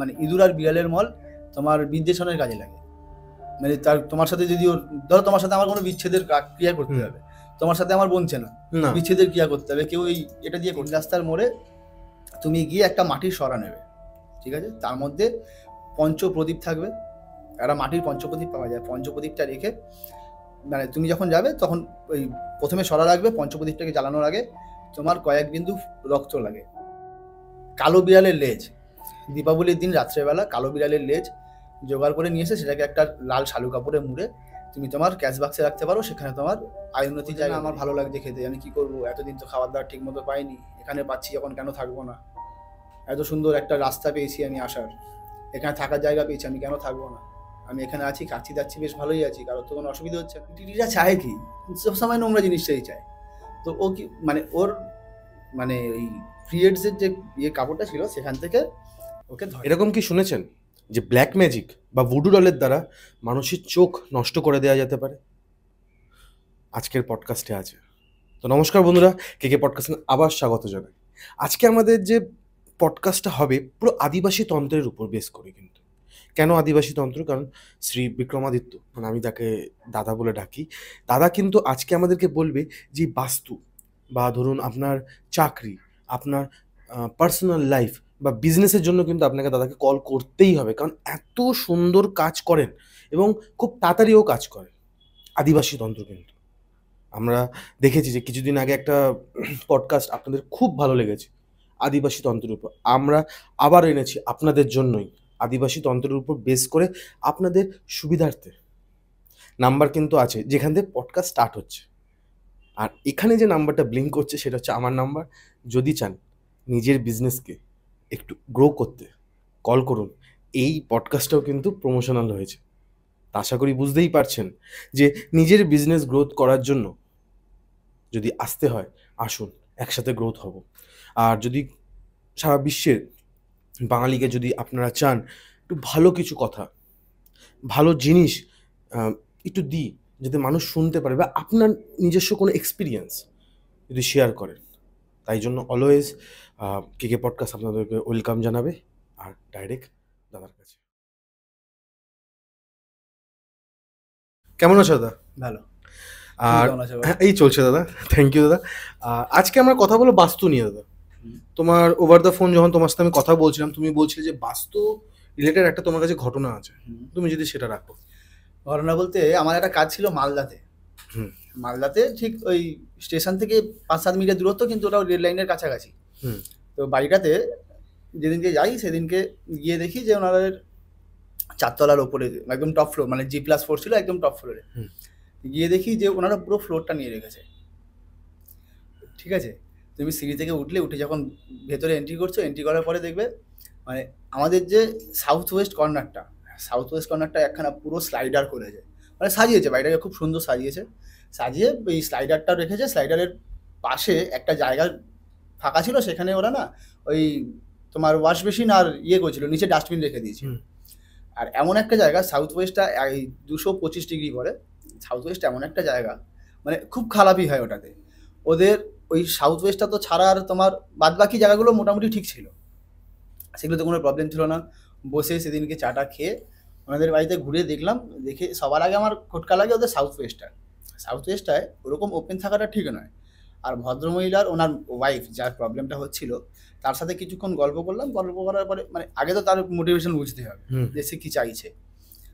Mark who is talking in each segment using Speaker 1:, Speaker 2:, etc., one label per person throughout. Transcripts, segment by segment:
Speaker 1: মানে ইঁদুর আর বিড়ালের মল তোমার বিদ্বেষণের কাজে লাগে। মানে তার তোমার সাথে যদি ধরো তোমার সাথে আমার কোনো বিচ্ছেদের ক্রিয়া করতে হবে, তোমার সাথে আমার বনছে না, বিচ্ছেদের ক্রিয়া করতে হবে, কেউ এটা দিয়ে রাস্তার মোড়ে তুমি গিয়ে একটা মাটির সরা নেবে, ঠিক আছে? তার মধ্যে পঞ্চপ্রদীপ থাকবে, একটা মাটির পঞ্চপ্রদীপ পাওয়া যায়। পঞ্চপ্রদীপটা রেখে মানে তুমি যখন যাবে তখন ওই প্রথমে সরা রাখবে, পঞ্চপ্রদীপটাকে জ্বালানোর আগে তোমার কয়েক বিন্দু রক্ত লাগে। কালো বিড়ালের লেজ, দীপাবলির দিন রাত্রেবেলা কালো বিড়ালের লেজ জোগাড় করে নিয়ে এসে সেটাকে একটা লাল শালু কাপড়ে মুড়ে তুমি তোমার ক্যাশ বাক্সে রাখতে পারো। সেখানে তোমার আয়ুন্নতি জায়গা। আমার ভালো লাগছে খেতে, আমি কি করবো, এতদিন তো খাবার দাবার ঠিক মতো পাইনি, এখানে পাচ্ছি যখন কেন থাকবো না? এত সুন্দর একটা রাস্তা পেয়েছি আমি আসার, এখানে থাকার জায়গা পেয়েছি, আমি কেন থাকবো না? আমি এখানে আছি, খাচ্ছি যাচ্ছি, বেশ ভালোই আছি, কারোর তো কোনো অসুবিধা হচ্ছে না। টিটিরা চায় কি, সবসময় নোংরা জিনিসটাই চায়। তো ও কি মানে ওর মানে ওই পিরিয়ডসের যে কাপড়টা ছিল সেখান থেকে ওকে ধরে।
Speaker 2: এরকম কি শুনেছেন যে ব্ল্যাক ম্যাজিক বা ভুডু ডলের দ্বারা মানুষের চোখ নষ্ট করে দেওয়া যেতে পারে? আজকের পডকাস্টে আছে। তো নমস্কার বন্ধুরা, কে পডকাস্টে আবার স্বাগত জানাই। আজকে আমাদের যে পডকাস্টটা হবে পুরো আদিবাসী তন্ত্রের উপর বেস করে। কিন্তু কেন আদিবাসী তন্ত্র? কারণ শ্রী বিক্রমাদিত্য, মানে আমি তাকে দাদা বলে ডাকি, দাদা কিন্তু আজকে আমাদেরকে বলবে যে বাস্তু বা ধরুন আপনার চাকরি, আপনার পার্সোনাল লাইফ বা বিজনেসের জন্য কিন্তু আপনাকে দাদাকে কল করতেই হবে, কারণ এত সুন্দর কাজ করেন এবং খুব তাড়াতাড়িও কাজ করেন আদিবাসী তন্ত্র। কিন্তু আমরা দেখেছি যে কিছুদিন আগে একটা পডকাস্ট আপনাদের খুব ভালো লেগেছে আদিবাসী তন্ত্রের উপর। আমরা আবার এনেছি আপনাদের জন্যই আদিবাসী তন্ত্রের উপর বেস করে আপনাদের সুবিধার্থে। নাম্বার কিন্তু আছে যেখান থেকে পডকাস্ট স্টার্ট হচ্ছে, আর এখানে যে নাম্বারটা ব্লিঙ্ক করছে সেটা হচ্ছে আমার নাম্বার। যদি চান নিজের বিজনেসকে একটু গ্রো করতে, কল করুন। এই পডকাস্টটাও কিন্তু প্রমোশনাল হয়েছে। আশা করি বুঝতেই পারছেন যে নিজের বিজনেস গ্রোথ করার জন্য যদি আসতে হয়, আসুন, একসাথে গ্রোথ হব। আর যদি সারা বিশ্বের বাঙালিকে যদি আপনারা চান একটু ভালো কিছু কথা, ভালো জিনিস একটু দিই, যাতে মানুষ শুনতে পারে, বা আপনার নিজস্ব কোনো এক্সপিরিয়েন্স যদি শেয়ার করেন, তাই জন্য অলওয়েজ কে পডকাস্ট আপনাদেরকে ওয়েলকাম জানাবে। আর ডাইরেক্ট দাদার কাছে। কেমন আছো দাদা?
Speaker 1: ভালো।
Speaker 2: আর হ্যাঁ, এই চলছে দাদা, থ্যাংক ইউ দাদা। আজকে আমরা কথা বলবো বাস্তু নিয়ে দাদা। তোমার ওভার দ্য ফোন যখন তোমার সাথে আমি কথা বলছিলাম, তুমি বলছিলে যে বাস্তু রিলেটেড একটা তোমার কাছে ঘটনা আছে, তুমি যদি সেটা রাখো।
Speaker 1: ঘটনা বলতে আমার একটা কাজ ছিল মালদাতে। মালদাতে ঠিক ওই স্টেশন থেকে 5-7 মিনিটের দূরত্ব, কিন্তু ওটাও রেল লাইনের কাছাকাছি। তো বাড়িটাতে যেদিনকে যাই সেদিনকে গিয়ে দেখি যে ওনাদের 4 তলার ওপরে একদম টপ ফ্লোর, মানে G+4 ছিল, একদম টপ ফ্লোরে। গিয়ে দেখি যে ওনারা পুরো ফ্লোরটা নিয়ে রেখেছে, ঠিক আছে? তুমি সিঁড়ি থেকে উঠে যখন ভেতরে এন্ট্রি করছো, এন্ট্রি করার পরে দেখবে মানে আমাদের যে সাউথ ওয়েস্ট কর্নারটা একখানা পুরো স্লাইডার করেছে, মানে সাজিয়েছে, বাড়িটাকে খুব সুন্দর সাজিয়ে ওই স্লাইডারটা রেখেছে। স্লাইডারের পাশে একটা জায়গা ফাঁকা ছিল, সেখানে ওরা না ওই তোমার ওয়াশ বেসিন আর করেছিল, নিচে ডাস্টবিন রেখে দিয়েছিল। আর এমন একটা জায়গা, সাউথ ওয়েস্টটা 225 ডিগ্রি পরে, সাউথ ওয়েস্ট এমন একটা জায়গা মানে খুব খারাপই হয় ওটাতে। ওদের ওই সাউথ ওয়েস্টটা তো ছাড়া আর তোমার বাদবাকি জায়গাগুলো মোটামুটি ঠিক ছিল, সেগুলোতে কোনো প্রবলেম ছিল না। বসে সেদিনকে চাটা খেয়ে ওনাদের বাড়িতে ঘুরে দেখলাম, দেখে সবার আগে আমার খটকা লাগে ওদের সাউথ ওয়েস্টটায় ওরকম ওপেন থাকাটা ঠিক নয়। আর ভদ্রমহিলার ওনার ওয়াইফ যার প্রবলেমটা হচ্ছিল, তার সাথে কিছুক্ষণ গল্প করার পরে মানে আগে তো তার মোটিভেশন বুঝতে হবে যে সে কী চাইছে।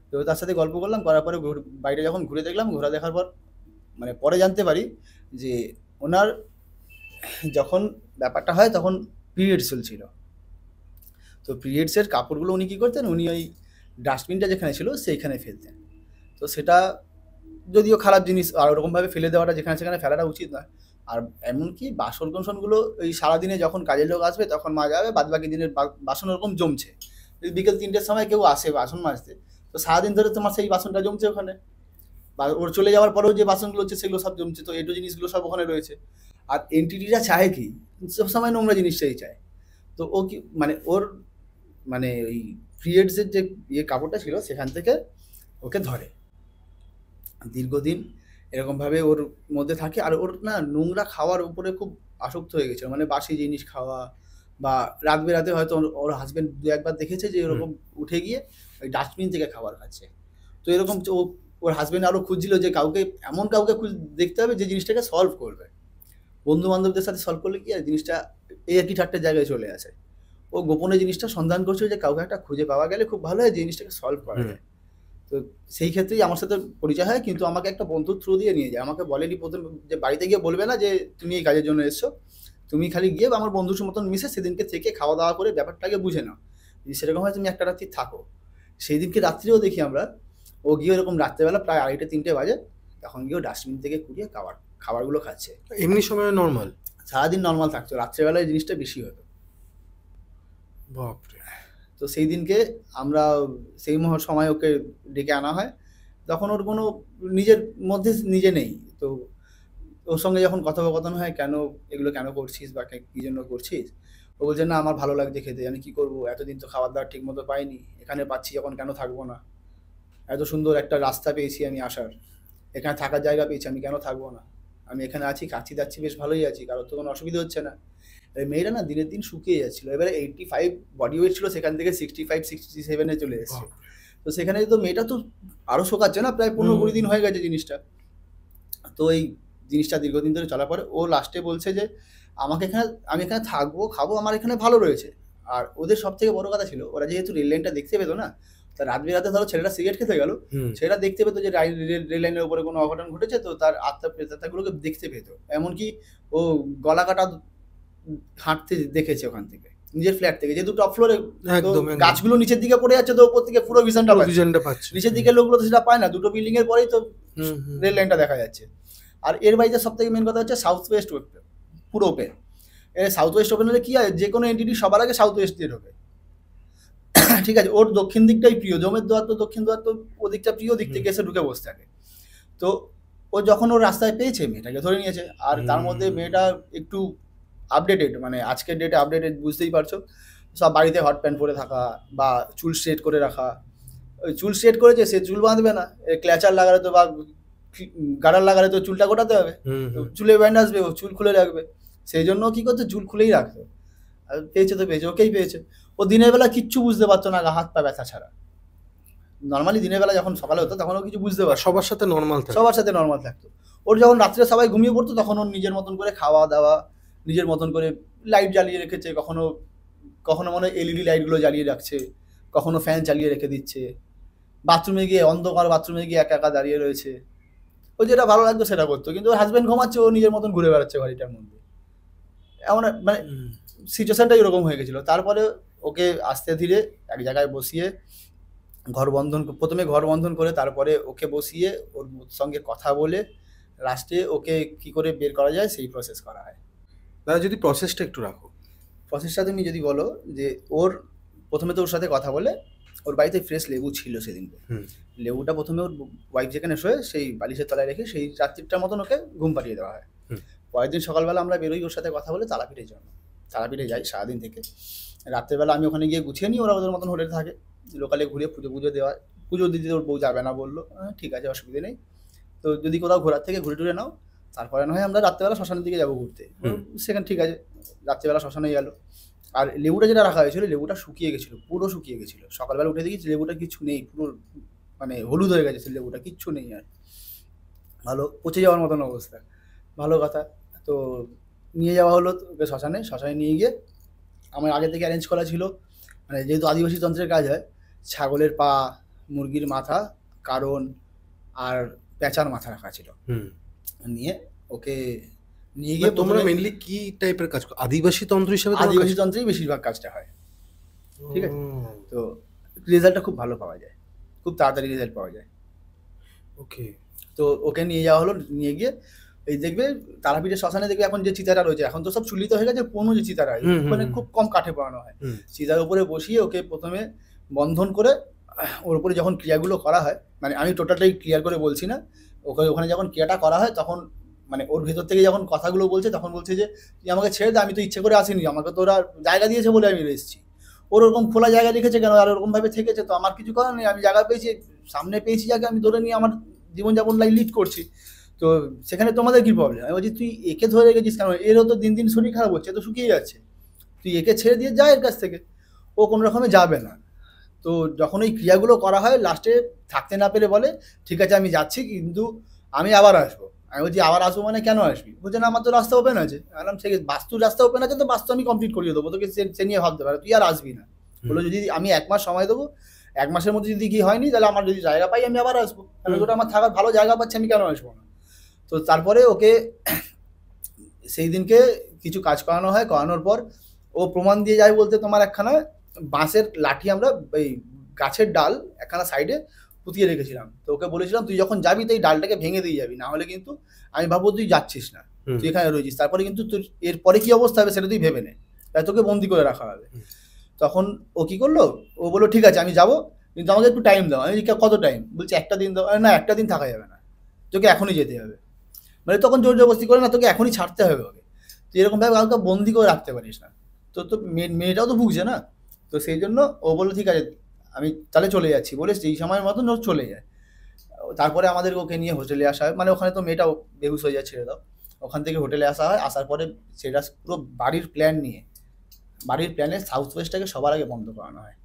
Speaker 1: তো তার সাথে গল্প করার পরে বাইরে যখন ঘুরে দেখলাম, ঘোরা দেখার পর মানে পরে জানতে পারি যে ওনার যখন ব্যাপারটা হয় তখন পিরিয়ডস চলছিল। তো পিরিয়ডসের কাপড়গুলো উনি কী করতেন, উনি ওই ডাস্টবিনটা যেখানে ছিল সেইখানে ফেলতেন। তো সেটা যদিও খারাপ জিনিস, আর ওরকমভাবে ফেলে দেওয়াটা যেখানে সেখানে ফেলাটা উচিত নয়। আর এমনকি বাসন কোসনগুলো ওই সারাদিনে যখন কাজের লোক আসবে তখন মাজা যাবে, বাদবাকি দিনের বাসন ওরকম জমছে। বিকেল 3টের সময় কেউ আসে বাসন মাজতে, তো সারাদিন ধরে তোমার সেই বাসনটা জমছে ওখানে, বা ওর চলে যাওয়ার পরেও যে বাসনগুলো হচ্ছে সেগুলো সব জমছে। তো এটো জিনিসগুলো সব ওখানে রয়েছে। আর এনটিটিরা চায় কি, সবসময় নোংরা জিনিসটাই চায়। তো ও কি মানে ওর মানে ওই পিরিয়ডসের যে কাপড়টা ছিল সেখান থেকে ওকে ধরে, দীর্ঘদিন এরকমভাবে ওর মধ্যে থাকে। আর ওর না নোংরা খাওয়ার উপরে খুব আসক্ত হয়ে গেছিলো, মানে বাসি জিনিস খাওয়া, বা রাত বেরাতে হয়তো ওর হাজবেন্ড দু একবার দেখেছে যে এরকম উঠে গিয়ে ওই ডাস্টবিন থেকে খাবার খাচ্ছে। তো এরকম ওর হাজবেন্ড আরো খুঁজছিল যে এমন কাউকে দেখতে হবে যে জিনিসটাকে সলভ করবে। বন্ধু বান্ধবদের সাথে সলভ করলে কি আর জিনিসটা এই একই ঠাট্টার জায়গায় চলে আসে। ও গোপনে জিনিসটা সন্ধান করছিল যে কাউকে একটা খুঁজে পাওয়া গেলে খুব ভালো হয়, জিনিসটাকে সলভ করা যায়। তো সেই ক্ষেত্রেই আমার সাথে পরিচয় হয়, কিন্তু আমাকে একটা বন্ধুর থ্রু দিয়ে নিয়ে যায়। আমাকে বলেনি প্রথম যে বাড়িতে গিয়ে বলবে না যে তুমি এই কাজের জন্য এসছো, তুমি খালি গিয়ে আমার বন্ধুর মতন মিশে সেদিনকে থেকে খাওয়া দাওয়া করে ব্যাপারটাকে বুঝে নাও। যদি সেরকম হয় তুমি একটা রাত্রি থাকো। সেই দিনকে রাত্রিও দেখি আমরা ও গিয়ে এরকম রাত্রেবেলা প্রায় 2:30-3টে বাজে, তখন গিয়ে ডাস্টবিন থেকে কুড়িয়ে খাবারগুলো খাচ্ছে।
Speaker 2: এমনি সময় নর্মাল,
Speaker 1: সারাদিন নর্মাল থাকতো, রাত্রেবেলায় জিনিসটা বেশি হতো।
Speaker 2: বাপরে।
Speaker 1: তো সেই দিনকে আমরা সেই সময় ওকে ডেকে আনা হয়, তখন ওর কোনো নিজের মধ্যে নিজে নেই। তো ওর সঙ্গে যখন কথোপকথন হয়, এগুলো কেন করছিস বা কী জন্য করছিস, ও বলছে না আমার ভালো লাগছে খেতে, আমি কী করবো, এতদিন তো খাবার দাবার ঠিক মতো পাইনি, এখানে পাচ্ছি যখন কেন থাকবো না, এত সুন্দর একটা রাস্তা পেয়েছি আমি আসার, এখানে থাকার জায়গা পেয়েছি, আমি কেন থাকবো না, আমি এখানে আছি, খাচ্ছি যাচ্ছি, বেশ ভালোই আছি, কারোর তো কোনো অসুবিধা হচ্ছে না। মেয়েরা না দিনের দিন শুকিয়ে যাচ্ছিল, এবারে 85 বডি ওয়েট ছিল, সেখান থেকে 65-67 চলে এসেছে। তো সেখানে তো মেয়েটা তো আরও শোকাচ্ছে না, প্রায় 15-20 দিন হয়ে গেছে জিনিসটা। তো এই জিনিসটা দীর্ঘদিন ধরে চলার পরে ও লাস্টে বলছে যে আমি এখানে থাকবো, খাবো, আমার এখানে ভালো রয়েছে। আর ওদের সব থেকে বড় কথা ছিল, ওরা যেহেতু রেল লাইনটা দেখতে পেতো না, তা রাত বেরাতে ধরো ছেলেটা সিগারেট খেতে গেল, ছেলেটা দেখতে পেতো যে রেল লাইনের উপরে কোনো অঘটন ঘটেছে, তো তার আত্মাগুলোকে দেখতে পেতো। এমনকি ও গলা কাটা হাঁটতে দেখেছে ওখান থেকে, নিজের ফ্ল্যাট থেকে, যেহেতু টপ ফ্লোরে গাছগুলো নিচের দিকে পড়ে যাচ্ছে, তো ওপর থেকে পুরো ভিশনটা পাচ্ছে। নিচের দিকের লোকগুলো তো সেটা পায় না, দুটো বিল্ডিং এর পরেই তো রেল লাইনটা দেখা যাচ্ছে। আর এর বাইরে সব থেকে মেন কথা হচ্ছে সাউথ ওয়েস্ট পুরো ওপেন। সাউথ ওয়েস্ট ওপেন হলে কি হয়, যে কোনো এন্টিটি সবার আগে সাউথ ওয়েস্ট দিয়ে ঢোকে। ঠিক আছে, ওর দক্ষিণ দিকটাই প্রিয়, জমের দোয়ার তো দক্ষিণ দোয়ার তো ওদিকটা প্রিয়, দিক থেকে এসে ঢুকে বসে থাকে। তো ও যখন ওর রাস্তায় পেয়েছে, মেয়েটাকে ধরে নিয়েছে। আর তার মধ্যে মেয়েটা একটু আপডেটেড, মানে আজকের ডেটে আপডেটেড, বুঝতেই পারছো, সব বাড়িতে হট প্যান্ট পরে থাকা বা চুল স্ট্রেট করে রাখা। ওই চুল স্ট্রেট করেছে, সে চুল বাঁধবে না, ক্ল্যাচার লাগালে তো বা গার্ডার লাগালে তো চুলটা গোটাতে হবে, চুলে ব্যান্ড আসবে, ও চুল খুলে রাখবে। সেই জন্য কি করছে, চুল খুলেই রাখতো। আর পেয়েছে তো পেয়েছে, ওকেই পেয়েছে। ও দিনের বেলা কিচ্ছু বুঝতে পারতো না, হাত পা ব্যথা ছাড়া। নর্মালি দিনের বেলা যখন সকালে হতো তখন ও কিছু বুঝতে পারতো,
Speaker 2: সবার সাথে
Speaker 1: নর্মাল থাকতো। ওর যখন রাত্রে সবাই ঘুমিয়ে পড়তো, তখন ওর নিজের মতন করে খাওয়া দাওয়া, নিজের মতন করে লাইট জ্বালিয়ে রেখেছে, কখনো মনে হয় এলইডি লাইটগুলো জ্বালিয়ে রাখছে, কখনো ফ্যান চালিয়ে রেখে দিচ্ছে, বাথরুমে গিয়ে অন্ধকার বাথরুমে গিয়ে একা একা দাঁড়িয়ে রয়েছে। ও যেটা ভালো লাগতো সেটা করতো, কিন্তু ওর হাজব্যান্ড ঘুমাচ্ছে, ও নিজের মতন ঘুরে বেড়াচ্ছে বাড়িটার মধ্যে। এমন মানে সিচুয়েশনটাই এরকম হয়ে গেছিলো। তারপরে ওকে আস্তে ধীরে এক জায়গায় বসিয়ে প্রথমে ঘর বন্ধন করে, তারপরে ওকে বসিয়ে ওর সঙ্গে কথা বলে লাস্টে ওকে কি করে বের করা যায় সেই প্রসেস করা হয়।
Speaker 2: দাদা যদি প্রসেসটা একটু রাখো।
Speaker 1: প্রসেসটা তুমি যদি বলো যে প্রথমে তো ওর সাথে কথা বলে, ওর বাড়িতে ফ্রেশ লেবু ছিল সেদিনকে, লেবুটা প্রথমে ওর ওয়াইফ যেখানে শোয়ে সেই বালিশের তলায় রেখে সেই রাত্রিটার মতন ওকে ঘুম পাড়িয়ে দেওয়া হয়। পরের দিন সকালবেলা আমরা বেরোই ওর সাথে কথা বলে তারাপীঠের জন্য। তারাপীঠে যাই সারাদিন থেকে, রাত্রেবেলা আমি ওখানে গিয়ে গুছিয়ে নিই, ওরা ওদের মতন হোটেলে থাকে, লোকালে ঘুরে পুজো দেওয়া, পুজো দিতে ওর বউ যাবে না বললো, ঠিক আছে অসুবিধা নেই। তো যদি কোথাও ঘোরার থেকে ঘুরে টুরে নাও, তারপরে না হয় আমরা রাত্রেবেলা শ্মশানের দিকে যাবো ঘুরতে, সেখানে ঠিক আছে, রাত্রেবেলা শ্মশানে গেল। আর লেবুটা যেটা রাখা হয়েছিল, লেবুটা শুকিয়ে গেছিলো, পুরো শুকিয়ে গেছিলো। সকালবেলা উঠে দেখি লেবুটা কিছু নেই, পুরো মানে হলুদ হয়ে গেছে লেবুটা, কিচ্ছু নেই আর, ভালো পচে যাওয়ার মতন অবস্থা। ভালো কথা, তো নিয়ে যাওয়া হলো ওকে শ্মশানে নিয়ে গিয়ে আমার আগে থেকে অ্যারেঞ্জ করা ছিল, মানে যেহেতু আদিবাসী তন্ত্রের কাজ হয়, ছাগলের পা, মুরগির মাথা, কারণ আর পেঁচার মাথা রাখা ছিল। নিয়ে ওকে নিয়ে গিয়ে
Speaker 2: তোমরা মেইনলি কি টাইপের কাজ করো? আদিবাসী তন্ত্র হিসেবে?
Speaker 1: আদিবাসী তন্ত্রেই বেশিরভাগ কাজটা হয়, ঠিক আছে। তো রেজাল্টটা খুব ভালো পাওয়া যায়, খুব তাড়াতাড়ি রেজাল্ট পাওয়া যায়।
Speaker 2: ওকে,
Speaker 1: তো ওকে নিয়ে যাওয়া হলো, নিয়ে গিয়ে এই দেখবে তারাপীঠের শ্মশানে দেখবে এখন যে চিতাটা রয়েছে, এখন তো সব চুলিতে হয়ে গেছে, পুরনো যে চিতারা মানে খুব কম কাঠে পড়ানো হয়, চিতার উপরে বসিয়ে ওকে প্রথমে বন্ধন করে ওর উপরে যখন ক্রিয়াগুলো করা হয়, মানে আমি টোটালটাই ক্লিয়ার করে বলছি না, ওখানে যখন ক্রিয়াটা করা হয় তখন মানে ওর ভেতর থেকে যখন কথাগুলো বলছে, তখন বলছে যে তুই আমাকে ছেড়ে দে, আমি তো ইচ্ছে করে আসিনি, আমাকে তো ওরা জায়গা দিয়েছে বলে আমি এসেছি। ওর ওরকম খোলা জায়গা রেখেছে কেন, আর ওরকমভাবে থেকেছে, তো আমার কিছু করার নেই, আমি জায়গা পেয়েছি, সামনে পেয়েছি যাকে আমি ধরে নিয়ে আমার জীবনযাপন লিড করছি, তো সেখানে তোমাদের কি প্রবলেম? আমি বলছি তুই একে ধরে রেখেছিস কেন, এরও তো দিন দিন শরীর খারাপ হচ্ছে, তো শুকিয়ে যাচ্ছে, তুই একে ছেড়ে দিয়ে যা এর কাছ থেকে, ও কোনো রকমে যাবে না। তো যখন ওই ক্রিয়াগুলো করা হয়, লাস্টে থাকতে না পেরে বলে ঠিক আছে আমি যাচ্ছি, কিন্তু আমি আবার আসবো। আমি বলছি আবার আসবো মানে কেন আসবি? বলছে না আমার তো রাস্তা ওপেন আছে। বললাম ঠিক আছে, বাস্তুর রাস্তা ওপেন আছে তো বাস্তু আমি কমপ্লিট করিয়ে দেবো, তোকে সে নিয়ে ভাবতে পারে, তুই আর আসবি না। বলে যদি আমি 1 মাস সময় দেবো, 1 মাসের মধ্যে যদি কি হয়নি তাহলে আমার যদি জায়গা পাই আমি আবার আসবো, আমি ওটা আমার থাকার ভালো জায়গা পাচ্ছি, আমি কেন আসবো না? তো তারপরে ওকে সেই দিনকে কিছু কাজ করানো হয়, করানোর পর ও প্রমাণ দিয়ে যায় বলতে তোমার একখানা বাঁশের লাঠি আমরা এই গাছের ডাল একখানা সাইডে পুঁতিয়ে রেখেছিলাম। তো ওকে বলেছিলাম তুই যখন যাবি তো এই ডালটাকে ভেঙে দিয়ে যাবি, না হলে কিন্তু আমি ভাববো তুই যাচ্ছিস না, তুই এখানে রয়েছিস, তারপরে কিন্তু তোর এরপরে কি অবস্থা হবে সেটা তুই ভেবে নে, তাই তোকে বন্দি করে রাখা হবে। তখন ও কি করলো, ও বললো ঠিক আছে আমি যাবো, কিন্তু আমাকে একটু টাইম দাও। আমি কত টাইম? বলছে 1টা দিন দাও। না 1টা দিন থাকা যাবে না, তোকে এখনই যেতে হবে। মানে তখন জোর জবরদস্তি করে না, তোকে এখনই ছাড়তে হবে ওকে, তুই এরকমভাবে কাউকে বন্দি করে রাখতে পারিস না। তো মেয়েটাও তো ভুগছে না। তো সেই জন্য ও বললো ঠিক আছে আমি তাহলে চলে যাচ্ছি, বলে সেই সময়ের মতন ও চলে যায়। তারপরে আমাদের ওকে নিয়ে হোটেলে আসা হয়, মানে ওখানে তো মেয়েটাও বেহুশ হয়ে যায়, ছেড়ে দাও। ওখান থেকে হোটেলে আসা হয়, আসার পরে সেটা পুরো বাড়ির প্ল্যান নিয়ে, বাড়ির প্ল্যানে সাউথ ওয়েস্টটাকে সবার আগে বন্ধ করানো হয়।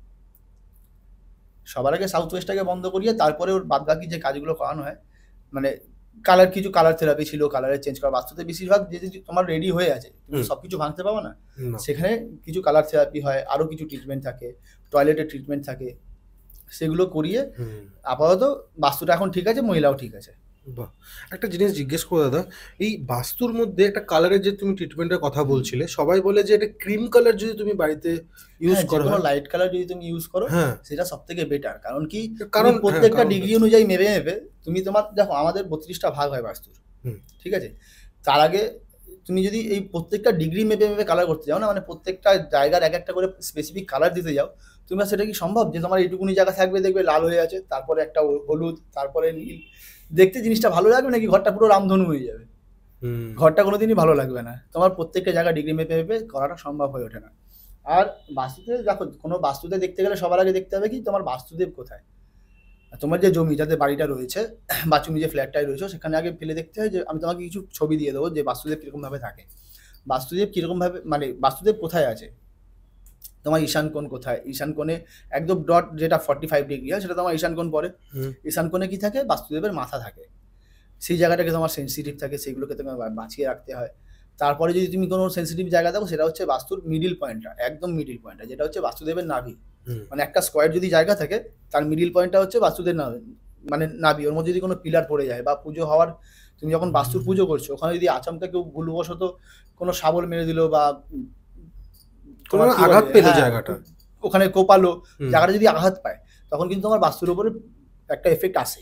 Speaker 1: সবার আগে সাউথ ওয়েস্টটাকে বন্ধ করিয়ে তারপরে ওর বাদবাকি যে কাজগুলো করানো হয়, মানে কিছু কালার থেরাপি ছিল, কালারের চেঞ্জ করা। বাস্তুতে বেশিরভাগ যে তোমার রেডি হয়ে আছে, তুমি সবকিছু ভাঙতে পাবো না, সেখানে কিছু কালার থেরাপি হয়, আরো কিছু ট্রিটমেন্ট থাকে, টয়লেটের ট্রিটমেন্ট থাকে, সেগুলো করিয়ে আপাতত বাস্তুটা এখন ঠিক আছে, মহিলাও ঠিক আছে।
Speaker 2: বাহ, একটা জিনিস জিজ্ঞেস করো দাদা, এই বাস্তুর মধ্যে একটা কালারের যে তুমি ট্রিটমেন্টের কথা বলছিলে, সবাই বলে যে এটা ক্রিম কালার যদি তুমি বাড়িতে ইউজ করো,
Speaker 1: লাইট কালার যদি তুমি ইউজ করো
Speaker 2: হ্যাঁ
Speaker 1: সেটা সব থেকে বেটার। কারণ কি, কারণ প্রত্যেকটা ডিগ্রি অনুযায়ী মেপে তুমি তোমার দেখো আমাদের 32টা ভাগ হয় বাস্তুর, ঠিক আছে? তার আগে তুমি যদি এই প্রত্যেকটা ডিগ্রি মেপে কালার করতে যাও না, মানে প্রত্যেকটা জায়গার এক একটা করে স্পেসিফিক কালার দিতে যাও, তুমি সেটা কি সম্ভব যে তোমার এইটুকুনি জায়গা থাকবে দেখবে লাল হয়ে আছে, তারপরে একটা হলুদ, তারপরে নীল, দেখতে জিনিসটা ভালো লাগবে নাকি ঘরটা পুরো রামধনু হয়ে যাবে? ঘরটা কোনোদিনই ভালো লাগবে না। তোমার প্রত্যেকটা জায়গা ডিগ্রি মেপে করাটা সম্ভব হয়ে ওঠে না। আর বাস্তুতে দেখো, কোনো বাস্তুতে দেখতে গেলে সবার আগে দেখতে হবে কি তোমার বাস্তুদেব কোথায়। তোমার যে জমি যাতে বাড়িটা রয়েছে বা তুমি যে ফ্ল্যাটটায় রয়েছে সেখানে আগে ফেলে দেখতে হয় যে আমি তোমাকে কিছু ছবি দিয়ে দেবো যে বাস্তুদেব কীরকমভাবে থাকে, বাস্তুদেব কীরকমভাবে, মানে বাস্তুদেব কোথায় আছে, তোমার ঈশান কোণ কোথায়, ঈশান কোণে একদম ডট যেটা 45 ডিগ্রি হয় সেটা তোমার ঈশান কোণ পড়ে। ঈশান কোণে কি থাকে, বাস্তুদেবের মাথা থাকে, সেই জায়গাটাকে তোমার সেন্সিটিভ থাকে, সেগুলোকে তোমার বাঁচিয়ে রাখতে হয়। তারপরে যদি তুমি কোনো সেন্সিটিভ জায়গা দেখো সেটা হচ্ছে বাস্তুর মিডিল পয়েন্টটা, একদম মিডিল পয়েন্টটা, যেটা হচ্ছে বাস্তুদেবের নাভি। মানে একটা স্কোয়ার যদি জায়গা থাকে তার মিডিল পয়েন্টটা হচ্ছে বাস্তুদেব নাভি, মানে নাভি। ওর মধ্যে যদি কোনো পিলার পড়ে যায় বা পুজো হওয়ার, তুমি যখন বাস্তুর পুজো করছো ওখানে যদি আচমকা কেউ ভুলবশত কোনো শাবল মেরে দিল বা
Speaker 2: কোনো আঘাত পেলো জায়গাটা,
Speaker 1: ওখানে কোপালো, জায়গাটা যদি আঘাত পায় তখন কিন্তু তোমার বাস্তুর উপরে একটা এফেক্ট আসে।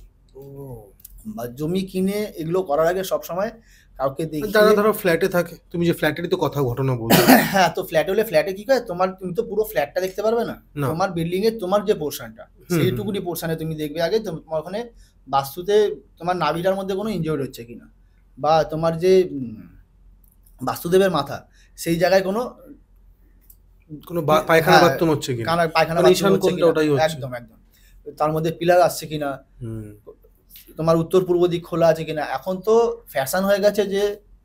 Speaker 1: বা জমি কিনে এগুলো করার আগে সবসময় কাউকে দেখি,
Speaker 2: যারা ধরো ফ্ল্যাটে থাকে, তুমি যে ফ্ল্যাটেরই তো কথা ঘটনা বলছো,
Speaker 1: হ্যাঁ, তো ফ্ল্যাটে হলে ফ্ল্যাটে কি হয়, তুমি তো পুরো ফ্ল্যাটটা দেখতে পারবে না, তোমার বিল্ডিং এর তোমার যে পোর্শনটা সেইটুকুনি পোর্শনে তুমি দেখবে আগে তোমার ওখানে বাস্তুতে তোমার নাভিটার মধ্যে কোনো ইনজিওর্ড হচ্ছে কিনা, বা তোমার যে বাস্তুদেবের মাথা সেই জায়গায় কোনো
Speaker 2: পায়খানা বাথরুম হচ্ছে কিনা,
Speaker 1: পায়খানা একদম একদম তার মধ্যে পিলার আসছে কিনা, তোমার উত্তর পূর্ব দিক খোলা আছে কিনা। এখন তো ফ্যাশন হয়ে গেছে যে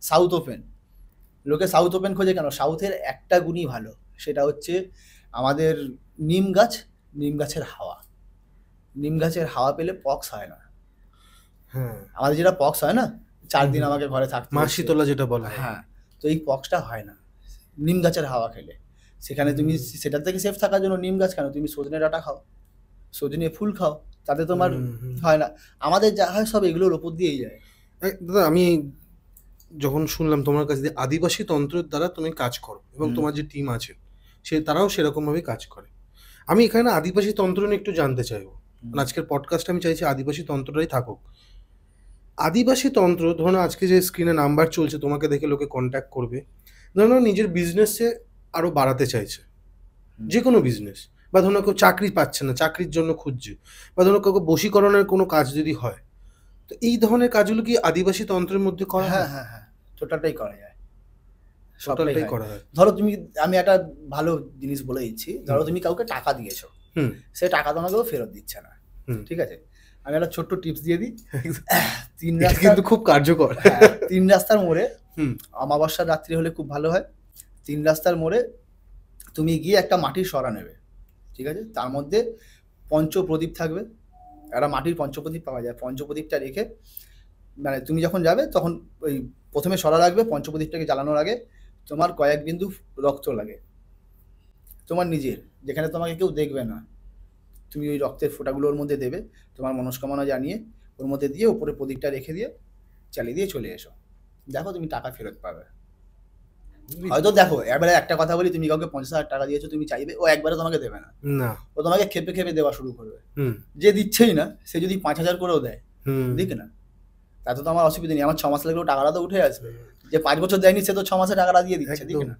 Speaker 1: সাউথ ওপেন, লোকে সাউথ ওপেন খোঁজে কেন, সাউথের একটা গুণই ভালো, সেটা হচ্ছে আমাদের নিম গাছের হাওয়া। নিম গাছের হাওয়া পেলে পক্স হয় না। আমাদের যেটা পক্স হয় না 4 দিন আমাকে ঘরে থাকতে,
Speaker 2: মাসিতলা যেটা বলে,
Speaker 1: হ্যাঁ, তো এই পক্সটা হয় না নিম গাছের হাওয়া খেলে। সেখানে তুমি সেটার থেকে সেফ থাকার জন্য নিম গাছ কেন, তুমি সজনে ডাঁটা খাও, সজনে ফুল খাও, তাতে তোমার হয় না। আমাদের যা হয় সব এগুলোর ওপর দিয়েই যায়।
Speaker 2: দাদা, আমি যখন শুনলাম তোমার কাছে যে আদিবাসী তন্ত্রের দ্বারা তুমি কাজ করো এবং তোমার যে টিম আছে তারাও সেরকমভাবে কাজ করে, আমি এখানে আদিবাসী তন্ত্র নিয়ে একটু জানতে চাইবো। আজকের পডকাস্টে আমি চাইছি আদিবাসী তন্ত্রটাই থাকুক। আদিবাসী তন্ত্র, ধরো আজকে যে স্ক্রিনে নাম্বার চলছে তোমাকে দেখে লোকে কন্ট্যাক্ট করবে, ধরো নিজের বিজনেসে আরো বাড়াতে চাইছে, যে কোনো বিজনেস, বা ধরো কেউ চাকরি পাচ্ছে না, চাকরির জন্য খুঁজছে, বা ধরো কাউকে বশীকরণের কোনো কাজ যদি হয়, তো এই ধরনের কাজগুলো কি আদিবাসী তন্ত্রের মধ্যে করা হয়?
Speaker 1: হ্যাঁ, টোটালটাই করা যায়,
Speaker 2: সবটাই করা হয়।
Speaker 1: ধরো আমি একটা ভালো জিনিস বলে দিচ্ছি, ধরো তুমি কাউকে টাকা দিয়েছো, সে টাকা তোমাকেও ফেরত দিচ্ছে না, ঠিক আছে? আমি একটা ছোট্ট টিপস দিয়ে দিই, 3 রাস্তা
Speaker 2: কিন্তু খুব কার্যকর।
Speaker 1: 3 রাস্তার মোড়ে অমাবস্যার রাত্রি হলে খুব ভালো হয়। 3 রাস্তার মোড়ে তুমি গিয়ে একটা মাটির সরা নেবে, ঠিক আছে, তার মধ্যে পঞ্চপ্রদীপ থাকবে, একটা মাটির পঞ্চপ্রদীপ পাওয়া যায়, পঞ্চপ্রদীপটা রেখে মানে তুমি যখন যাবে তখন ওই প্রথমে সরা রাখবে, পঞ্চপ্রদীপটাকে জ্বালানোর আগে তোমার কয়েক বিন্দু রক্ত লাগে, তোমার নিজের, যেখানে তোমাকে কেউ দেখবে না, তুমি ওই রক্তের ফোঁটাগুলো ওর মধ্যে দেবে, তোমার মনস্কামনা জানিয়ে ওর মধ্যে দিয়ে উপরে প্রদীপটা রেখে দিয়ে চালিয়ে দিয়ে চলে এসো, দেখো তুমি টাকা ফেরত পাবে। হয়তো দেখো এবারে একটা কথা বলি, তুমি কাউকে 50,000 টাকা দিয়েছো, তুমি চাইবে ও একবারে তোমাকে দেবে না,
Speaker 2: না,
Speaker 1: ও তোমাকে খেপে খেপে দেওয়া শুরু করবে। যে দিচ্ছেই না সে যদি 5,000 করেও দেয়, দিক না, তাতে তো আমার অসুবিধা নেই, আমার 6 মাস লাগলেও টাকাটা তো উঠে আসবে। যে 5 বছর দেয়নি সে তো 6 মাসে টাকাটা দিয়ে দিচ্ছে, দিক না।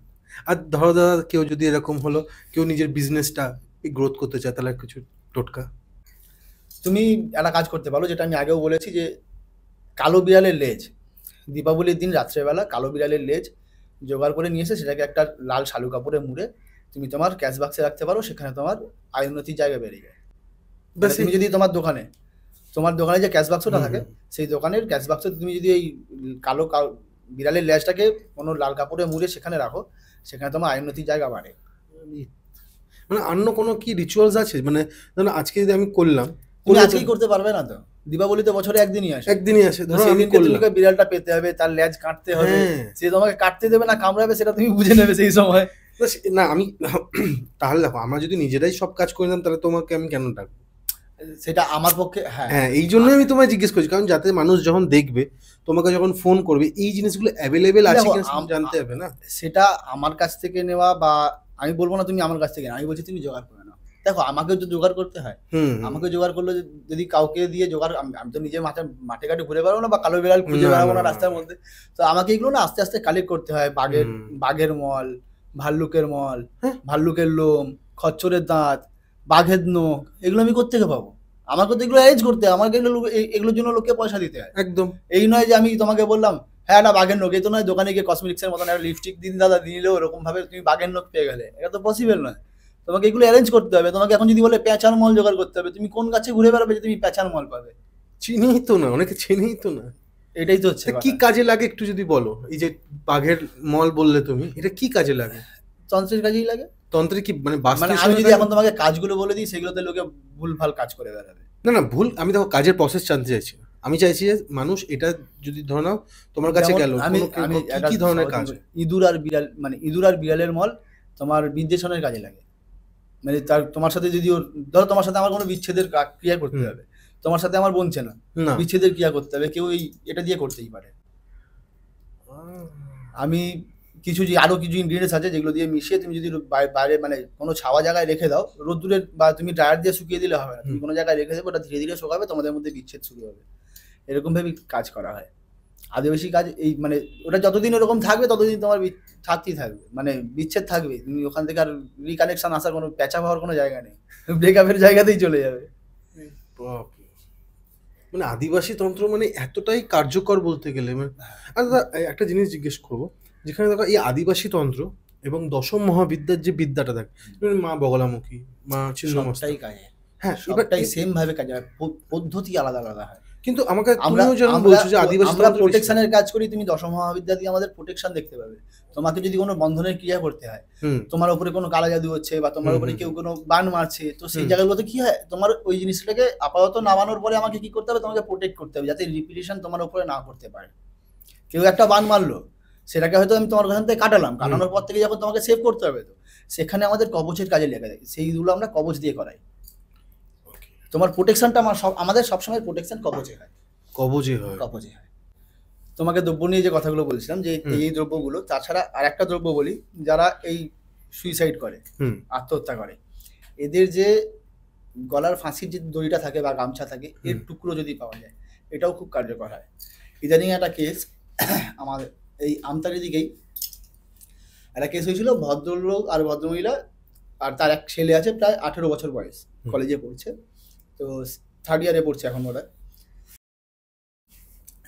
Speaker 2: আর ধরো দাদা কেউ যদি এরকম হলো, কেউ নিজের বিজনেসটা গ্রোথ করতে চায়, তাহলে কিছু টোটকা?
Speaker 1: তুমি একটা কাজ করতে পারো, যেটা আমি আগেও বলেছি, যে কালো বিড়ালের লেজ, দীপাবলির দিন রাত্রেবেলা কালো বিড়ালের লেজ জোগাড় করে নিয়ে এসে সেটাকে একটা লাল শালু কাপড়ে মুড়ে তুমি তোমার ক্যাশ বাক্সে রাখতে পারো, সেখানে তোমার আয় উন্নতির জায়গা বেড়ে যায়। তুমি যদি তোমার দোকানে যে ক্যাশ বাক্সটা থাকে, সেই দোকানের ক্যাশ বাক্সে তুমি যদি এই কালো বিড়ালের লেজটাকে কোনো লাল কাপড়ে মুড়ে সেখানে রাখো, সেখানে তোমার আয় উন্নতির জায়গা বাড়ে।
Speaker 2: মানে অন্য কোনো কি রিচুয়ালস আছে? মানে ধরো আজকে যদি আমি করলাম,
Speaker 1: তুমি আজকেই করতে পারবে না তো, দীপাবলিতে বছরে একদিনই আসে,
Speaker 2: ধরো আমি করলাম,
Speaker 1: বিড়ালটা পেতে হবে, তার লেজ কাটতে হবে, সে তোমাকে কাটতে দেবে না কামড়াবে সেটা তুমি বুঝে নেবে সেই সময়।
Speaker 2: না আমি তাহলে দেখো, আমরা যদি নিজেরাই সব কাজ করে দিতাম তাহলে তোমাকে আমি কেন ডাকবো?
Speaker 1: সেটা আমার পক্ষে,
Speaker 2: হ্যাঁ এই জন্যই আমি তোমায় জিজ্ঞেস করছি, কারণ যাতে মানুষ যখন দেখবে, তোমাকে যখন ফোন করবে, এই জিনিসগুলো অ্যাভেলেবেল আছে কিনা জানতে হবে না।
Speaker 1: সেটা আমার কাছ থেকে নেওয়া, বা আমি বলবো না তুমি আমার কাছ থেকে, আমি বলছি তুমি জোগাড় করে নাও। দেখো আমাকে তো জোগাড় করতে হয়, আমাকে জোগাড় করলে যদি কাউকে দিয়ে জোগাড়, আমি তো নিজে মাঠে ঘাটে ঘুরে বেড়াবো না, বা কালো বিড়াল খুঁজে বেড়াবো না রাস্তার মধ্যে, তো আমাকে এগুলো না আস্তে আস্তে কালেক্ট করতে হয়। বাঘের মল, ভাল্লুকের মল, ভাল্লুকের লোম, খচ্চরের দাঁত, বাঘের নখ, এগুলো আমি কোত্থেকে পাবো? আমাকে তো এগুলো অ্যারেঞ্জ করতে হয়, আমাকে এগুলোর জন্য লোককে পয়সা দিতে হয়।
Speaker 2: একদম,
Speaker 1: এই নয় যে আমি তোমাকে বললাম হ্যাঁ না বাঘের নখ, এই তো নয় দোকানে গিয়ে কসমেটিক্সের মতন একটা লিপস্টিক দিন দাদা দিলেও ওরকম ভাবে তুমি বাঘের নখ পেয়ে গেলে, এটা তো পসিবল নয়। তোমাকে এগুলো অ্যারেঞ্জ করতে হবে। তোমাকে এখন যদি বলে পেঁচার মল জোগাড় করতে হবে, তুমি কোন গাছে ঘুরে বেড়াবে যে তুমি পেঁচার মল পাবে?
Speaker 2: চিনিই তো না, অনেকে চিনিই তো না।
Speaker 1: এটাই তো হচ্ছে।
Speaker 2: কি কাজে লাগে একটু যদি বলো? এই যে বাঘের মল বললে তুমি, এটা কি কাজে লাগে?
Speaker 1: তন্ত্রের কাজেই লাগে।
Speaker 2: তন্ত্রে কি মানে
Speaker 1: আমি যদি এখন তোমাকে কাজগুলো বলে দিই, সেগুলোতে লোকে ভুলভাল কাজ করে বেড়াবে।
Speaker 2: না ভুল, আমি দেখো কাজের প্রসেস জানতে চাইছি। আমি চাইছি যে মানুষ এটা যদি ধরো নাও তোমার কাছে গেল, কি ধরনের কাজ?
Speaker 1: ইঁদুর আর বিড়ালের মল তোমার বিদ্বেষণের কাজে লাগে। মানে তোমার সাথে যদি ধরো তোমার সাথে আমার কোনো বিচ্ছেদের ক্রিয়া করতে হবে, তোমার সাথে আমার বনছে না, বিচ্ছেদের ক্রিয়া করতে হবে, কেউ এটা দিয়ে করতেই পারে। আমি আরো কিছু ইনগ্রিডিয়েন্টস আছে যেগুলো দিয়ে মিশিয়ে তুমি যদি বাইরে মানে কোনো ছাওয়া জায়গায় রেখে দাও, রোদ্দুরে, বা তুমি ড্রায়ার দিয়ে শুকিয়ে দিলে হবে না, তুমি কোনো জায়গায় রেখে দেবে, ওটা ধীরে ধীরে শোকাবে, তোমাদের মধ্যে বিচ্ছেদ শুরু হবে। এরকম ভাবেই কাজ করা হয়। আদিবাসী কাজ এই মানে ওটা যতদিন এরকম থাকবে ততদিন তোমার থাকতেই থাকবে, মানে বিচ্ছেদ থাকবে, তুমি ওখান থেকে আর রিকানেকশন আসার কোনো প্যাচা হওয়ার কোনো জায়গা নেই, ব্রেকআপের জায়গাতেই চলে যাবে।
Speaker 2: মানে আদিবাসী তন্ত্র মানে এতটাই কার্যকর বলতে গেলে। মানে একটা জিনিস জিজ্ঞেস করবো, যেখানে দেখো এই আদিবাসী তন্ত্র এবং দশম মহাবিদ্যার যে বিদ্যাটা থাকে, মা বগলামুখী, মা ছিন্নমস্তা,
Speaker 1: হ্যাঁ সবটাই সেম ভাবে কাজ হয়, পদ্ধতি আলাদা আলাদা হয়।
Speaker 2: কিন্তু আমাকে তুমিও যেমন বলছো যে আদিবাসী
Speaker 1: আমরা প্রোটেকশনের কাজ করি, তুমি দশম মহাবিদ্যা দিয়ে আমাদের প্রোটেকশন দেখতে পাবে। তোমাকে যদি কোনো বন্ধনের ক্রিয়া করতে হয়, তোমার উপরে কোনো কালা জাদু হচ্ছে, বা তোমার উপরে কেউ কোনো বান মারছে, তো সেই জায়গাগুলোতে কি হয়, তোমার ওই জিনিসটাকে আপাতত নামানোর পরে আমাকে কি করতে হবে, তোমাকে প্রোটেক্ট করতে হবে যাতে রিপিটেশন তোমার উপরে না করতে পারে। কেউ একটা বান মারলো, সেটাকে হয়তো আমি তোমার ওখান থেকে কাটানোর পর থেকে যখন তোমাকে সেভ করতে হবে, তো সেখানে আমাদের কবচের কাজে লেগে যায়, সেইগুলো আমরা কবচ দিয়ে করাই। তোমার প্রোটেকশনটা আমাদের সবসময় প্রোটেকশন কবচে হয়। তোমাকে দ্রব্য নিয়ে যে কথাগুলো বলছিলাম, যে এই দ্রব্যগুলো, তাছাড়া আর একটা দ্রব্য বলি, যারা এই সুইসাইড করে, আত্মহত্যা করে, এদের যে গলার ফাঁসির যে দড়িটা থাকে বা গামছা থাকে, এর টুকরো যদি পাওয়া যায়, এটাও খুব কার্যকর হয়। ইদানিং একটা কেস আমাদের এই আমতার দিকেই একটা কেস হয়েছিল, ভদ্রলোক আর ভদ্রমহিলা, আর তার এক ছেলে আছে, প্রায় 18 বছর বয়স, কলেজে পড়ছে, তো 3rd ইয়ারে পড়ছে এখন ওরা।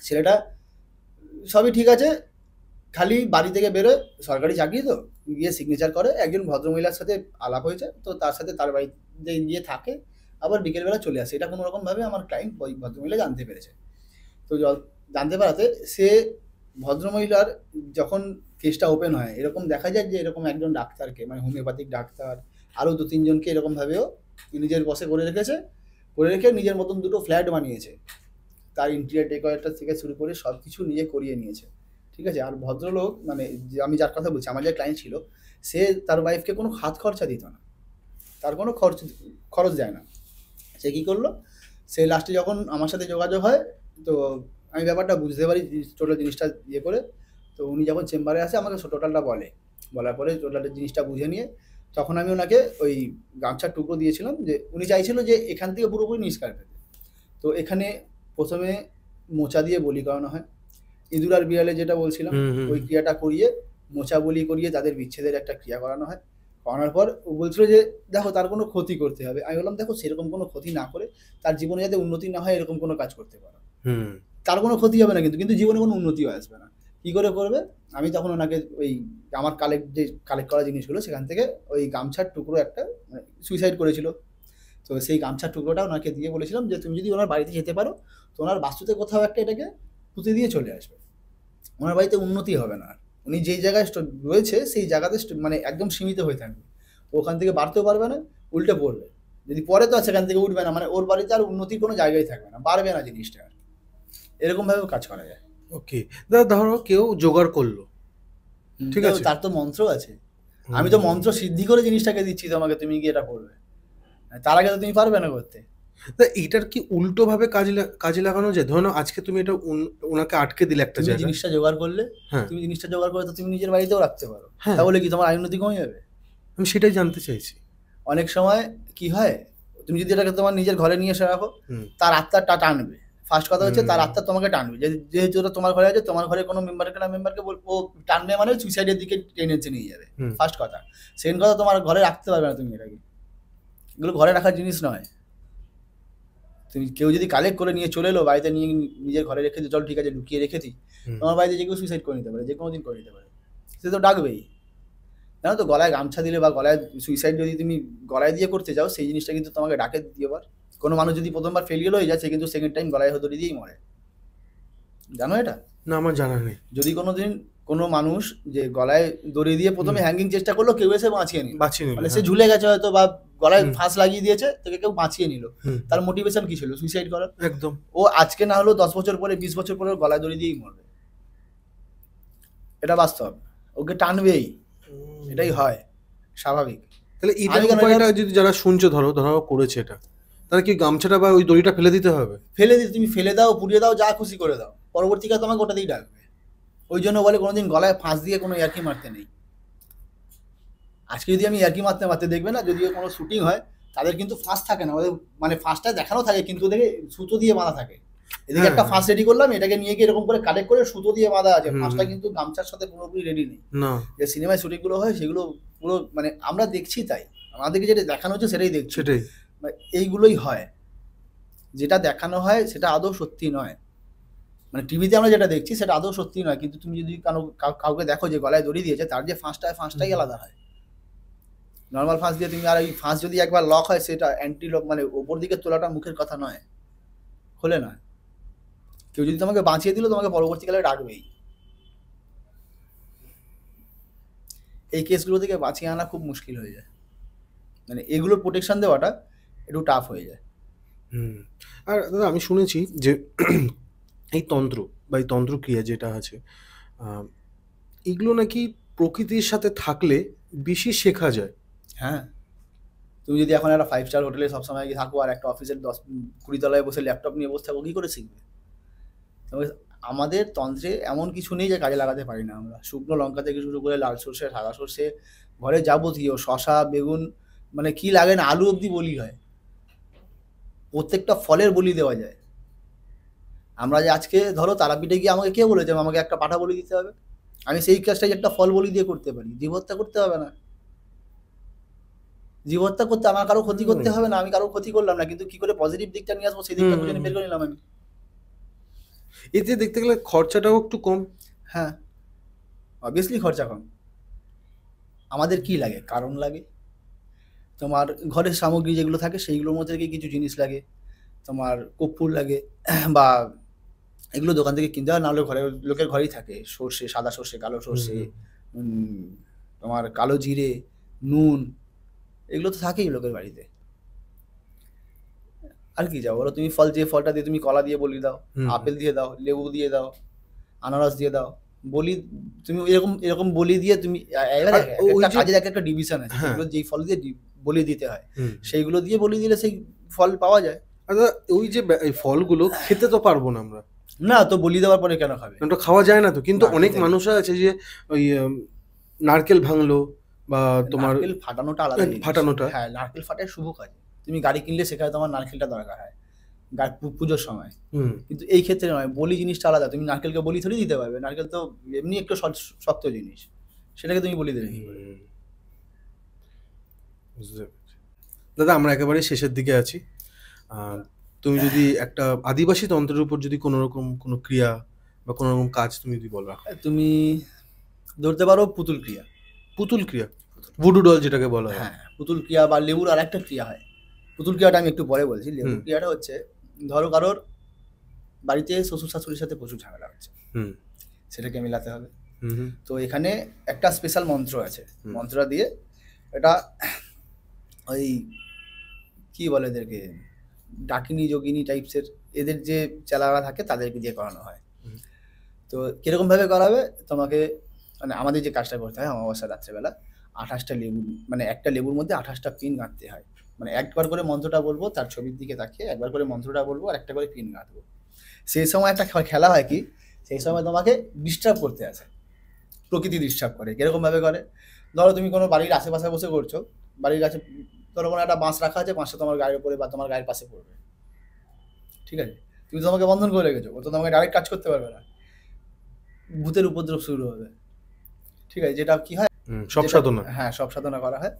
Speaker 1: ছেলেটা সবই ঠিক আছে, খালি বাড়ি থেকে বেরোয়, সরকারি চাকরি তো, গিয়ে সিগনেচার করে, একজন ভদ্রমহিলার সাথে আলাপ হয়েছে, তো তার সাথে তার বাড়িতে গিয়ে থাকে, আবার বিকেলবেলা চলে আসে। এটা কোনো রকমভাবে আমার ক্লায়েন্ট ওই ভদ্রমহিলা জানতে পেরেছে। তো জানতে পারাতে সে ভদ্রমহিলার যখন কেসটা ওপেন হয়, এরকম দেখা যায় যে এরকম একজন ডাক্তারকে, মানে হোমিওপ্যাথিক ডাক্তার, আরও 2-3 জনকে এরকমভাবেও নিজের বসে করে রেখেছে, করে রেখে নিজের মতন দুটো ফ্ল্যাট বানিয়েছে, তার ইন্টেরিয়র ডেকোরেটর থেকে শুরু করে সব কিছু নিজে করিয়ে নিয়েছে, ঠিক আছে। আর ভদ্রলোক, মানে আমি যার কথা বলছি, আমার যে ক্লায়েন্ট ছিল, সে তার ওয়াইফকে কোনো হাত খরচা দিত না, তার কোনো খরচ দেয় না। সে কী করলো, সে লাস্টে যখন আমার সাথে যোগাযোগ হয়, তো আমি ব্যাপারটা বুঝতে পারি টোটাল জিনিসটা ইয়ে করে, তো উনি যখন চেম্বারে আসে আমাকে টোটালটা বলার পরে টোটালের জিনিসটা বুঝে নিয়ে তখন আমি ওনাকে ওই গামছার টুকরো দিয়েছিলাম, যে উনি চাইছিল যে এখান থেকে পুরোপুরি নিষ্কার পেতে। তো এখানে প্রথমে মোচা দিয়ে বলি করানো হয়, ইঁদুর আর বিড়ালে যেটা বলছিলাম, ওই ক্রিয়াটা করিয়ে মোচা বলি করিয়ে তাদের বিচ্ছেদের একটা ক্রিয়া করানো হয়। করানোর পর ও বলছিল যে দেখো তার কোনো ক্ষতি করতে হবে। আমি বললাম দেখো সেরকম কোনো ক্ষতি না করে তার জীবনে যাতে উন্নতি না হয় এরকম কোনো কাজ করতে পারো, তার কোনো ক্ষতি হবে না, কিন্তু জীবনে কোনো উন্নতিও আসবে না। কী করে করবে? আমি তখন ওনাকে ওই আমার কালেক্ট করা জিনিসগুলো সেখান থেকে ওই গামছার টুকরো একটা, সুইসাইড করেছিল, তো সেই গামছার টুকরোটা ওনাকে দিয়ে বলেছিলাম যে তুমি যদি ওনার বাড়িতে যেতে পারো তো ওনার বাস্তুতে কোথাও একটা এটাকে পুঁতে দিয়ে চলে আসবে, ওনার বাড়িতে উন্নতি হবে না, উনি যেই জায়গায় রয়েছে সেই জায়গাতে মানে একদম সীমিত হয়ে থাকবে, ওখান থেকে বাড়তেও পারবে না, উল্টে পড়বে, যদি পরে তো সেখান থেকে উঠবে না, মানে ওর বাড়িতে আর উন্নতির কোনো জায়গায় থাকবে না, বাড়বে না জিনিসটা, আর এরকমভাবেও কাজ করা যায়।
Speaker 2: ওকে, দাদা ধরো কেউ জোগাড় করলো, ঠিক আছে,
Speaker 1: তার তো মন্ত্র আছে, আমি তো মন্ত্র সিদ্ধি করে জিনিসটাকে দিচ্ছি তোমাকে, তুমি কি এটা করবে, তার আগে তো তুমি পারবে না করতে।
Speaker 2: তা এটার কি উল্টো ভাবে কাজে লাগানো যায়? ধরো আজকে তুমি এটা ওনাকে আটকে দিলে একটা জায়গায়,
Speaker 1: জিনিসটা জোগাড় করলে, তুমি জিনিসটা জোগাড় করে তো তুমি নিজের বাড়িতেও রাখতে পারো, তাহলে কি তোমার উন্নতি কমে যাবে?
Speaker 2: আমি সেটাই জানতে চাইছি।
Speaker 1: অনেক সময় কি হয়, তুমি যদি এটাকে তোমার নিজের ঘরে নিয়ে এসে রাখো, তার আত্মাটা টানবে, ফার্স্ট কথা হচ্ছে তার আত্মা তোমাকে টানবে, যেহেতু ওটা তোমার ঘরে আছে, তোমার ঘরে কোনো মেম্বারকে বলবো টানবে, মানে সুইসাইডের দিকে টেনে নিয়ে যাবে, ফার্স্ট কথা। সেকেন্ড কথা, তোমার ঘরে রাখতে পারবে না তুমি এটাকে, এগুলো ঘরে রাখার জিনিস নয়। তুমি কেউ যদি কালেক্ট করে নিয়ে চলে এলো বাড়িতে, নিয়ে নিজের ঘরে রেখে দিই, চল ঠিক আছে ঢুকিয়ে রেখে দিই, তোমার বাড়িতে যে কেউ সুইসাইড করে নিতে পারে, যে কোনো দিন করে নিতে পারে, সে তো ডাকবেই। জানো তো, গলায় গামছা দিলে বা গলায় সুইসাইড যদি তুমি গলায় দিয়ে করতে যাও, সেই জিনিসটা কিন্তু তোমাকে ডাকে দ্বিতীয়বার। কোনো মানুষ যদি প্রথমবার ফেলিয়ার হয়ে যায়, সে কিন্তু সেকেন্ড টাইম গলায় দড়ি দিয়েই মরে, জানো এটা?
Speaker 2: না, আমার জানা নেই।
Speaker 1: যদি কোনোদিন কোনো মানুষ যে গলায় দড়ি দিয়ে প্রথমে হ্যাঙ্গিং চেষ্টা করলো, কেউ এসে বাঁচিয়ে নিল, মানে সে ঝুলে গেছে হয়তো, বা গলায় ফাঁস লাগিয়ে দিয়েছে, তোকে কেউ বাঁচিয়ে নিল, তার মোটিভেশন কি ছিল? সুইসাইড করা।
Speaker 2: একদম।
Speaker 1: ও আজকে না হলেও 10 বছর পরে, 20 বছর পরে গলায় দড়ি দিয়েই মরবে, এটা বাস্তব, ওকে টানবেই, এটাই হয় স্বাভাবিক।
Speaker 2: তাহলে এটা যদি যারা শুনছো, ধরো করেছে এটা, তাহলে কি গামছাটা বা ওই দড়িটা ফেলে দিতে হবে?
Speaker 1: তুমি ফেলে দাও, পুড়িয়ে দাও, যা খুশি করে দাও, পরবর্তীকালে তোমাকে ওটাতেই ডাকবে। ওই জন্য বলে কোনোদিন গলায় ফাঁস দিয়ে কোনো ইয়ার্কি মারতে নেই। আজকে যদি আমি ইয়ার্কি মারতে দেখবে না, যদিও কোনো শুটিং হয়, তাদের কিন্তু ফাঁস থাকে না, ওদের মানে ফাঁসটা দেখানো থাকে, কিন্তু ওদেরকে সুতো দিয়ে বাঁধা থাকে। এদিকে একটা ফাঁস রেডি করলাম, এটাকে নিয়ে গিয়ে এরকম করে কালেক্ট করে সুতো দিয়ে বাঁধা আছে, ফাঁসটা কিন্তু গামছার সাথে পুরোপুরি রেডি নেই। যে সিনেমায় শুটিং গুলো হয় সেগুলো পুরো মানে আমরা দেখছি, তাই আমাদেরকে যেটা দেখানো হচ্ছে সেটাই দেখছি, এইগুলোই হয়। যেটা দেখানো হয় সেটা আদৌ সত্যি নয়, মানে টিভিতে আমরা যেটা দেখছি সেটা আদৌ সত্যি নয়, কিন্তু তুমি যদি কাউকে দেখো যে গলায় দড়ি দিয়েছে, তার যে ফাঁসটাই আলাদা হয়। নর্মাল ফাঁস দিয়ে তুমি, আর এই ফাঁস যদি একবার লক হয়, সেটা অ্যান্টি লক, মানে ওপর দিকে তোলাটা মুখের কথা নয়, খোলে নয়। কেউ যদি তোমাকে বাঁচিয়ে দিল, তোমাকে পরবর্তীকালে ডাকবেই। এই কেসগুলো থেকে বাঁচিয়ে আনা খুব মুশকিল হয়ে যায়, মানে এগুলোর প্রোটেকশন দেওয়াটা একটু টাফ হয়ে যায়।
Speaker 2: আর দাদা আমি শুনেছি যে এই তন্ত্র বা এই তন্ত্রক্রিয়া যেটা আছে, এগুলো নাকি প্রকৃতির সাথে থাকলে বেশি শেখা যায়।
Speaker 1: হ্যাঁ, তুমি যদি এখন একটা 5 স্টার হোটেলে সবসময় গিয়ে থাকো, আর একটা অফিসের 10-20 তলায় বসে ল্যাপটপ নিয়ে বসে থাকো, কী করে শিখবে? আমাদের তন্ত্রে এমন কিছু নেই যে কাজে লাগাতে পারি না আমরা। শুকনো লঙ্কা থেকে শুরু করে লাল সর্ষে, সাদা সর্ষে, ঘরে যাবতীয় শশা, বেগুন, মানে কি লাগে না, আলু অবধি বলি হয়, প্রত্যেকটা ফলের বলি দেওয়া যায়। আমরা যে আজকে ধরো তারাপীঠে গিয়ে আমাকে কে বলেছে আমাকে একটা পাঠা বলি দিতে হবে? আমি সেই কাজটাই একটা ফল বলি দিয়ে করতে পারি, জীব হত্যা করতে হবে না। জীব হত্যা করতে আমার কারো ক্ষতি করতে হবে না, আমি কারো ক্ষতি করলাম না, কিন্তু কি করে পজিটিভ দিকটা নিয়ে আসবো সেই দিকটা খুঁজে বের করে নিলাম আমি।
Speaker 2: এতে দেখতে গেলে খরচাটাও একটু কম।
Speaker 1: হ্যাঁ, অবভিয়াসলি খরচা কম। আমাদের কি লাগে? কারণ লাগে, তোমার ঘরের সামগ্রী যেগুলো থাকে সেইগুলোর মধ্যে থেকে কিছু জিনিস লাগে, তোমার কর্পূর লাগে, বা এগুলো দোকান থেকে কিনতে হয়, নাহলে ঘরে লোকের ঘরেই থাকে, সর্ষে, সাদা সর্ষে, কালো সর্ষে, তোমার কালো জিরে, নুন, এগুলো তো থাকেই লোকের বাড়িতে। আর কি যাও বলো, তুমি ফল, যে ফলটা দিয়ে তুমি কলা দিয়ে বলি দাও, আপেল দিয়ে দাও, লেবু দিয়ে দাও, আনারস দিয়ে দাও, বলি তুমি এরকম এরকম বলি দিয়ে তুমি একটা কাজের একটা ডিভিশন আছে, যেগুলো যেই ফল দিয়ে বলি দিতে হয় সেইগুলো দিয়ে বলি দিলে সেই ফল পাওয়া যায়।
Speaker 2: আচ্ছা, ওই যে ফলগুলো খেতে তো পারবো না আমরা,
Speaker 1: না তো বলি দেওয়ার পরে কেন খাবে?
Speaker 2: ওটা খাওয়া যায় না তো, কিন্তু অনেক মানুষ আছে যে ওই নারকেল ভাঙলো বা তোমার
Speaker 1: নারকেল ফাটানোটা আলাদা,
Speaker 2: ফাটানোটা,
Speaker 1: হ্যাঁ নারকেল ফাটায় শুভ কাজ। তুমি গাড়ি কিনলে সেখানে তোমার নারকেলটা দরকার হয় পুজোর সময়, কিন্তু এই ক্ষেত্রে নয়। বলি জিনিসটা আলাদা, তুমি নারকেলকে বলি থরি দিতে পারবে? নারকেল তো এমনি একটু শক্ত জিনিস, সেটাকে তুমি বলি দেবে কি করে?
Speaker 2: দাদা আমরা একেবারে শেষের দিকে আছি, তুমি যদি একটা আদিবাসী তন্ত্রের উপর যদি কোনো রকম কোনো ক্রিয়া বা কোনো রকম কাজ তুমি যদি বলো,
Speaker 1: তুমি ধরতে পারো পুতুল ক্রিয়া।
Speaker 2: পুতুল ক্রিয়া, ভুডু ডল যেটাকে বলা হয়।
Speaker 1: হ্যাঁ পুতুল ক্রিয়া, বা লেবুর আর একটা ক্রিয়া হয়। পুতুল ক্রিয়াটা আমি একটু পরে বলছি। লেবুর ক্রিয়াটা হচ্ছে, ধরো কারোর বাড়িতে শ্বশুর শাশুড়ির সাথে প্রচুর ঝামেলা হচ্ছে, সেটাকে মেলাতে হবে। তো এখানে একটা স্পেশাল মন্ত্র আছে, মন্ত্রটা দিয়ে এটা ওই কি বলে এদেরকে, ডাকিনী যোগিনী টাইপসের এদের যে চেলারা থাকে তাদেরকে দিয়ে করানো হয়। তো কিরকম ভাবে করাবে তোমাকে, মানে আমাদের যে কাজটা করতে হয় অমাবস্যা রাত্রেবেলা 28টা লেবু, মানে একটা লেবুর মধ্যে 28টা পিন গাঁথতে হয়। মানে একবার করে মন্ত্রটা বলবো, তার ছবির দিকে তাকিয়ে একবার করে মন্ত্রটা বলবো আর একটা করে পিন গাঁথবো। সেই সময় একটা খেলা হয় কি, সেই সময় তোমাকে ডিস্টার্ব করতে আসে, প্রকৃতি ডিস্টার্ব করে। কিরকম ভাবে করে, ধরো তুমি কোনো বাড়ির আশেপাশে বসে করছো, বাড়ির কাছে ধরো কোনো একটা বাঁশ রাখা আছে, বাঁশটা তোমার গায়ের উপরে বা তোমার গায়ের পাশে পড়বে, ঠিক আছে? তুমি তোমাকে বন্ধন করে রেখেছো, ও তো তোমাকে ডাইরেক্ট কাজ করতে পারবে না, ভূতের উপদ্রব শুরু হবে, ঠিক আছে? যেটা কি হয়,
Speaker 2: সব সাধনা,
Speaker 1: হ্যাঁ সব সাধনা করা হয়।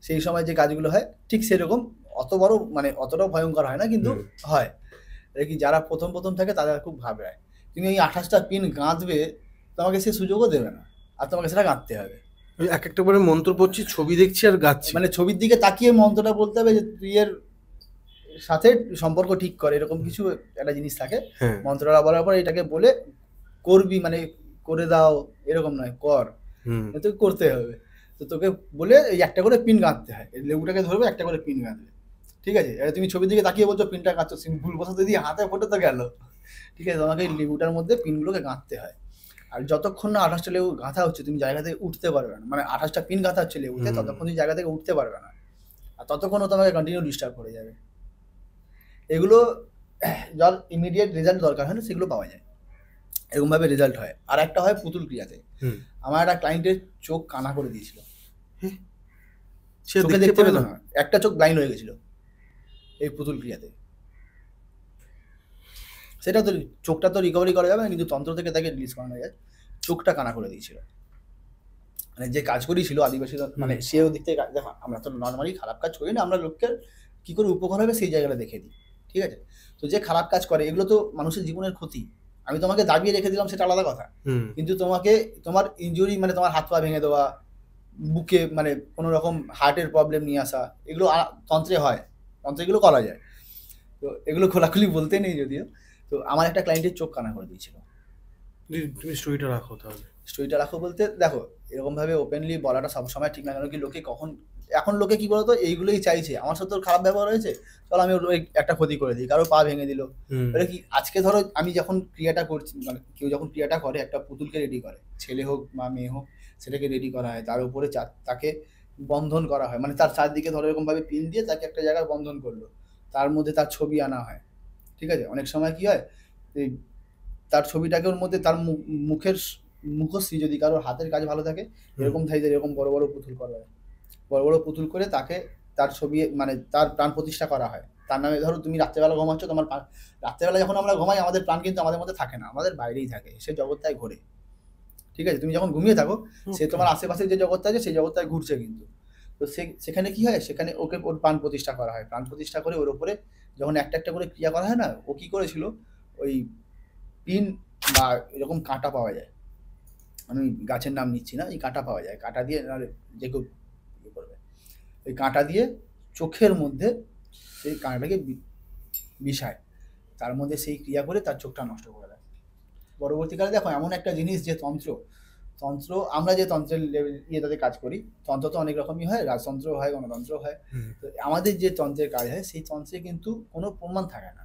Speaker 1: সেই সময় যে কাজগুলো হয় ঠিক সেরকম, অত বড় মানে অতটাও ভয়ঙ্কর হয় না, কিন্তু হয়। এটা কি যারা প্রথম প্রথম থাকে তাদের খুব ঘাবড়ায়। তুমি এই 28টা পিন গাঁথবে, তোমাকে সে সুযোগও দেবে না, আর তোমাকে সেটা গাঁথতে হবে।
Speaker 2: এক একটা করে মন্ত্র পড়ছি, ছবি দেখছি আর গাচ্ছি,
Speaker 1: মানে ছবির দিকে তাকিয়ে মন্ত্রটা বলতে হবে যে তুই এর সাথে সম্পর্ক ঠিক করে, এরকম কিছু একটা জিনিস থাকে। মন্ত্রটা বলার পর এটাকে বলে করবি, মানে করে দাও এরকম নয়, কর, তোকে করতে হবে। তো তোকে বলে এই একটা করে পিন গাঁথতে হয়, লেবুটাকে ধরবে একটা করে পিন গাঁথবে, ঠিক আছে? এবার তুমি ছবির দিকে তাকিয়ে বলছো পিনটা গাঁথছো, ভুল বসাতে দিয়ে হাতে ফোটে তো গেল, ঠিক আছে? তোমাকে এই লেবুটার মধ্যে পিনগুলোকে গাঁথতে হয়। আর যতক্ষণ না 28টা লেবু গাঁথা হচ্ছে তুমি জায়গা থেকে উঠতে পারবে না, মানে 28টা পিন গাঁথা হচ্ছে লেবুতে, ততক্ষণ তুমি জায়গা থেকে উঠতে পারবে না, আর ততক্ষণও তোমাকে কন্টিনিউ ডিস্টার্ব করে যাবে। এগুলো যার ইমিডিয়েট রেজাল্ট দরকার হয় না, সেগুলো পাওয়া যায়, এরকমভাবে রেজাল্ট হয়। আর একটা হয় পুতুল ক্রিয়াতে, আমার একটা ক্লায়েন্টের চোখ কানা করে দিয়েছিল, চোখে দেখতে পেত না, একটা চোখ ব্লাইন্ড হয়ে গেছিল এই পুতুল ক্রিয়াতে। সেটা তো চোখটা তো রিকভারি করা যাবে না, কিন্তু তন্ত্র থেকে তাকে রিলিজ করানো যায়। চোখটা কানা করে দিয়েছিল, মানে যে কাজ করেছিল আদিবাসী, মানে সেও দিক থেকে, দেখো আমরা তো নর্মালি খারাপ কাজ করি না, আমরা লোককে কি করে উপকার হবে সেই জায়গাটা দেখে দিই, ঠিক আছে? তো যে খারাপ কাজ করে এগুলো তো মানুষের জীবনের ক্ষতি। আমি তোমাকে দাবিয়ে রেখে দিলাম সেটা আলাদা কথা, কিন্তু তোমাকে তোমার ইনজুরি, মানে তোমার হাত পা ভেঙে দেওয়া, বুকে মানে কোনো রকম হার্টের প্রবলেম নিয়ে আসা, এগুলো তন্ত্রে হয়, তন্ত্রে এগুলো করা যায়। তো এগুলো খোলাখুলি বলতে নেই যদিও। তো আমার একটা ক্লায়েন্টের চোখ কানা করে দিয়েছিল।
Speaker 2: তুমি স্টোরিটা রাখো তাহলে।
Speaker 1: স্টোরিটা রাখো বলতে দেখো, এরকমভাবে ওপেনলি বলাটা সবসময় ঠিক না, কেন কি লোকে কখন, এখন লোকে কি বলতো এইগুলোই চাইছে, আমার সাথে তোর খারাপ ব্যবহার হয়েছে, চল আমি ওই একটা ক্ষতি করে দিই, কারো পা ভেঙে দিল। এটা কি আজকে ধরো আমি যখন ক্রিয়াটা করছি, মানে কেউ যখন ক্রিয়াটা করে, একটা পুতুলকে রেডি করে, ছেলে হোক বা মেয়ে হোক, সেটাকে রেডি করা হয়, তার উপরে তাকে বন্ধন করা হয়, মানে তার চারদিকে ধরো এরকমভাবে পিন দিয়ে তাকে একটা জায়গায় বন্ধন করলো, তার মধ্যে তার ছবি আনা হয়, ঠিক আছে? অনেক সময় কি হয়, তার ছবিটাকে ওর মধ্যে তার মুখের মুখশ্রী, যদি কারোর হাতের কাজ ভালো থাকে, এরকম সাইজের এরকম বড় বড় পুতুল করা হয়, বড় বড় পুতুল করে তাকে তার ছবি, মানে তার প্রাণ প্রতিষ্ঠা করা হয় তার নামে। ধরো তুমি রাত্রেবেলা ঘুমাচ্ছ, তোমার রাত্রেবেলা যখন আমরা ঘুমাই, আমাদের প্রাণ কিন্তু আমাদের মধ্যে থাকে না, আমাদের বাইরেই থাকে, সে জগৎটায় ঘোরে, ঠিক আছে? তুমি যখন ঘুমিয়ে থাকো, সে তোমার আশেপাশে যে জগৎটা আছে সেই জগৎটায় ঘুরছে কিন্তু। তো সেখানে কি হয়, সেখানে ওকে ওর প্রাণ প্রতিষ্ঠা করা হয়, প্রাণ প্রতিষ্ঠা করে ওর উপরে যখন একটা একটা করে ক্রিয়া করা হয় না, ও কি করেছিল, ওই পিন বা এরকম কাঁটা পাওয়া যায়, আমি গাছের নাম নিচ্ছি না, এই কাঁটা পাওয়া যায়, কাঁটা দিয়ে যে কেউ ইয়ে করবে, ওই কাঁটা দিয়ে চোখের মধ্যে সেই কাঁটাটাকে বিষায়, তার মধ্যে সেই ক্রিয়া করে তার চোখটা নষ্ট করে দেয়। পরবর্তীকালে দেখো এমন একটা জিনিস যে তন্ত্র, তন্ত্র, আমরা যে তন্ত্রের ইয়েটাতে কাজ করি, তন্ত্র তো অনেক রকমই হয়, রাজতন্ত্র হয়, গণতন্ত্র হয়। তো আমাদের যে তন্ত্রের কাজ হয় সেই তন্ত্রে কিন্তু কোনো প্রমাণ থাকে না।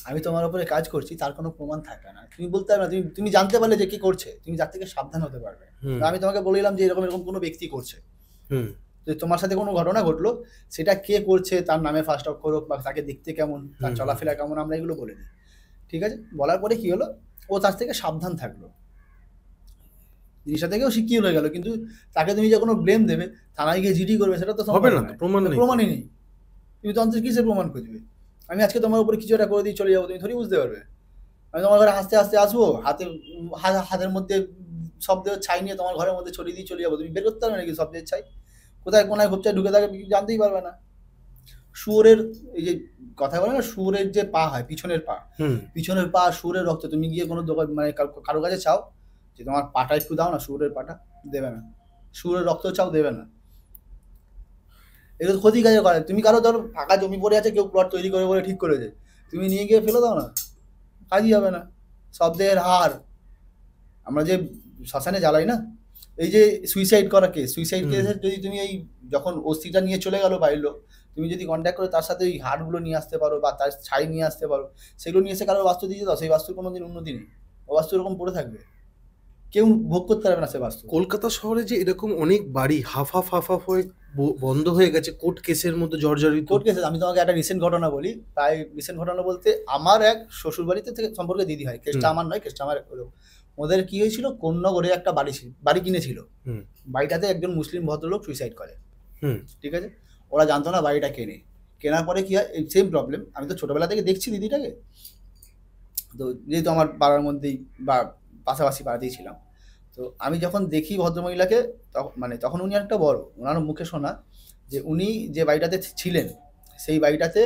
Speaker 1: আমি তোমার উপরে কাজ করছি, তার কোনো প্রমাণ থাকে না, তুমি বলতে পারবে না, তুমি জানতে পারলে যে কি করছে, তুমি যার থেকে সাবধান হতে পারবে। আমি তোমাকে বললাম যে এরকম এরকম কোনো ব্যক্তি করছে, যে তোমার সাথে কোনো ঘটনা ঘটলো, সেটা কে করছে, তার নামে ফার্স্ট অক্ষর হোক, বা তাকে দেখতে কেমন, তার চলাফেরা কেমন, আমরা এগুলো বলে দিই। ঠিক আছে, বলার পরে কি হলো, ও তার থেকে সাবধান থাকলো, জিনিসটা থেকেও শিখিয়ে হয়ে গেল। কিন্তু তাকে তুমি যে কোনো ব্লেম দেবে, থানায় গিয়ে জিডি করবে, সেটা তো
Speaker 2: হবে না,
Speaker 1: প্রমাণই নেই। তুমি তন্ত্রের কিসের প্রমাণ খুঁজবে? আমি আজকে তোমার উপরে কিছু একটা করে দিয়ে চলে যাবো, তুমি থোড়ি বুঝতে পারবে। আমি তোমার ঘরে হাসতে হাসতে আসবো, হাতের মধ্যে শব্দের ছাই নিয়ে তোমার ঘরের মধ্যে ছড়িয়ে দিয়ে চলে যাবো, তুমি বের করতে পারবে নাকি শব্দের ছাই? কোথায় কোনায় ঘুপচায় ঢুকে থাকে জানতেই পারবে না। শুয়োরের এই যে কথা বলে না, শুয়োরের যে পা হয়, পিছনের পা, শুয়োরের রক্ত, তুমি গিয়ে কোনো দোকান মানে কারো কাছে চাও যে তোমার পাটা একটু দাও না, শুয়োরের পাটা, দেবে না। শুয়োরের রক্ত চাও, দেবে না। এগুলো ক্ষতি কাজে করে। তুমি কারো ধরো ফাঁকা জমি পড়ে আছে, কেউ প্লট তৈরি করে বলে ঠিক করেছে, তুমি নিয়ে গিয়ে ফেলে দাও না, কাজই হবে না। শব্দের হার, আমরা যে শ্মশানে জ্বালাই না, এই যে সুইসাইড করা কেস, সুইসাইড কেসের যদি তুমি এই যখন অস্থিটা নিয়ে চলে গেল বাড়ির লোক, তুমি যদি কন্ট্যাক্ট করে তার সাথে ওই হাড়গুলো নিয়ে আসতে পারো বা তার ছাই নিয়ে আসতে পারো, সেগুলো নিয়ে এসে কারো বাস্তু দিয়ে দাও, সেই বাস্তুর কোনোদিন উন্নতি নেই, ও বাস্তু এরকম পড়ে থাকবে, কেউ ভোগ করতে পারবে না সে বাস্তু।
Speaker 2: কলকাতা শহরে যে এরকম অনেক বাড়ি হাফ হয়ে বন্ধ হয়ে গেছে কোর্ট কেসের মধ্যে জর্জরিত।
Speaker 1: কোর্ট কেসে আমি তোমাকে একটা রিসেন্ট ঘটনা বলি, প্রায় রিসেন্ট ঘটনা বলতে আমার এক শ্বশুর বাড়িতে থেকে সম্পর্কে দিদি হয়, কেসটা আমার নয়, কেসটা আমার। ওদের কি হয়েছিল, কোন্নগরে একটা বাড়ি কিনেছিল, বাড়িটাতে একজন মুসলিম ভদ্রলোক সুইসাইড করে। ঠিক আছে, ওরা জানতো না বাড়িটা কেনার পরে কি হয়, সেম প্রবলেম। আমি তো ছোটবেলা থেকে দেখছি দিদিটাকে, তো যেহেতু আমার পাড়ার মধ্যেই বা পাশাপাশি পাড়াতেই ছিলাম, তো আমি যখন দেখি ভদ্রমহিলাকে, তখন উনি একটা বড়, ওনার মুখে শোনা যে উনি যে বাড়িটাতে ছিলেন, সেই বাড়িটাতে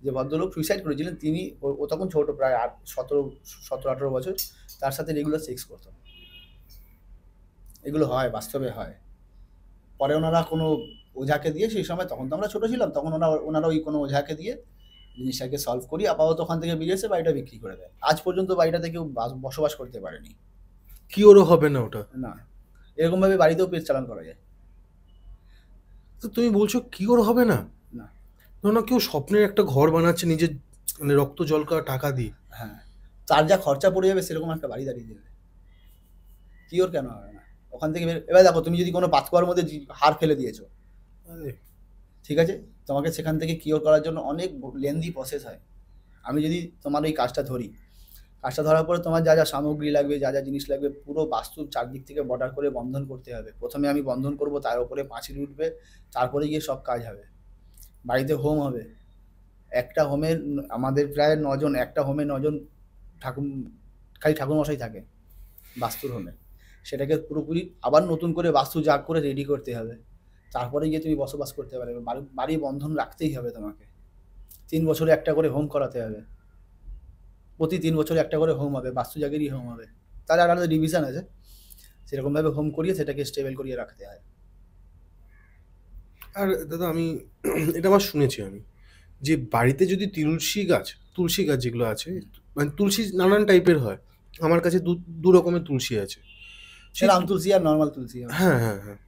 Speaker 1: যে ভদ্রলোক সুইসাইড করেছিলেন, তিনি ও তখন ছোট, প্রায় 17-18 বছর, তার সাথে রেগুলার সেক্স করতো। এগুলো হয়, বাস্তবে হয়। পরে ওনারা কোনো ওঝাকে দিয়ে, সেই সময় তখন তো আমরা ছোটো ছিলাম, তখন ওনারা ওই কোনো ওঝাকে দিয়ে জিনিসটাকে সলভ করি, আপাতত ওখান থেকে বেরিয়ে এসে বাড়িটা বিক্রি করে দেয়। আজ পর্যন্ত বাড়িটাতে কেউ বসবাস করতে পারেনি।
Speaker 2: কি ওরও হবে না ওটা?
Speaker 1: না, এরকমভাবে বাড়িতেও পেজ চালান করা যায়।
Speaker 2: তো তুমি বলছো কি ওর হবে না?
Speaker 1: না
Speaker 2: না, কেউ স্বপ্নের একটা ঘর বানাচ্ছে নিজের মানে রক্ত জলকা টাকা দিয়ে,
Speaker 1: হ্যাঁ, তার যা খরচা পড়ে যাবে সেরকম একটা বাড়ি দাঁড়িয়ে দেবে, কি ওর কেন হবে না? ওখান থেকে এবার দেখো, তুমি যদি কোনো পাতকুয়ার মধ্যে হার ফেলে দিয়েছো, ঠিক আছে, তোমাকে সেখান থেকে কিওর করার জন্য অনেক লেন্দি প্রসেস হয়। আমি যদি তোমার ওই কাজটা ধরার পরে তোমার যা যা সামগ্রী লাগবে, যা যা জিনিস লাগবে, পুরো বাস্তুর চারদিক থেকে বর্ডার করে বন্ধন করতে হবে। প্রথমে আমি বন্ধন করব, তার উপরে পাঁচিল উঠবে, তারপরে গিয়ে সব কাজ হবে। বাড়িতে হোম হবে, একটা হোমের আমাদের প্রায় 9 জন, একটা হোমে 9 জন খালি ঠাকুরমশাই থাকে বাস্তুর হোমে। সেটাকে পুরোপুরি আবার নতুন করে বাস্তু জাগ করে রেডি করতে হবে, তারপরে গিয়ে তুমি বসবাস করতে পারবে। বাড়ি বন্ধন রাখতেই হবে তোমাকে। 3 বছরে একটা করে হোম করাতে হবে, প্রতি 3 বছরে একটা করে হোম হবে, বাস্তু জাগেরই হোম হবে। তার আলাদা ডিভিশন আছে, সেরকমভাবে হোম করিয়ে সেটাকে স্টেবল করিয়ে রাখতে হয়।
Speaker 2: আর দাদা আমি এটা আবার শুনেছি আমি, যে বাড়িতে যদি তুলসী গাছ যেগুলো আছে, মানে তুলসী নানান টাইপের হয়, আমার কাছে দু রকমের তুলসী আছে,
Speaker 1: রাম তুলসী আর নর্মাল তুলসী।
Speaker 2: হ্যাঁ হ্যাঁ হ্যাঁ।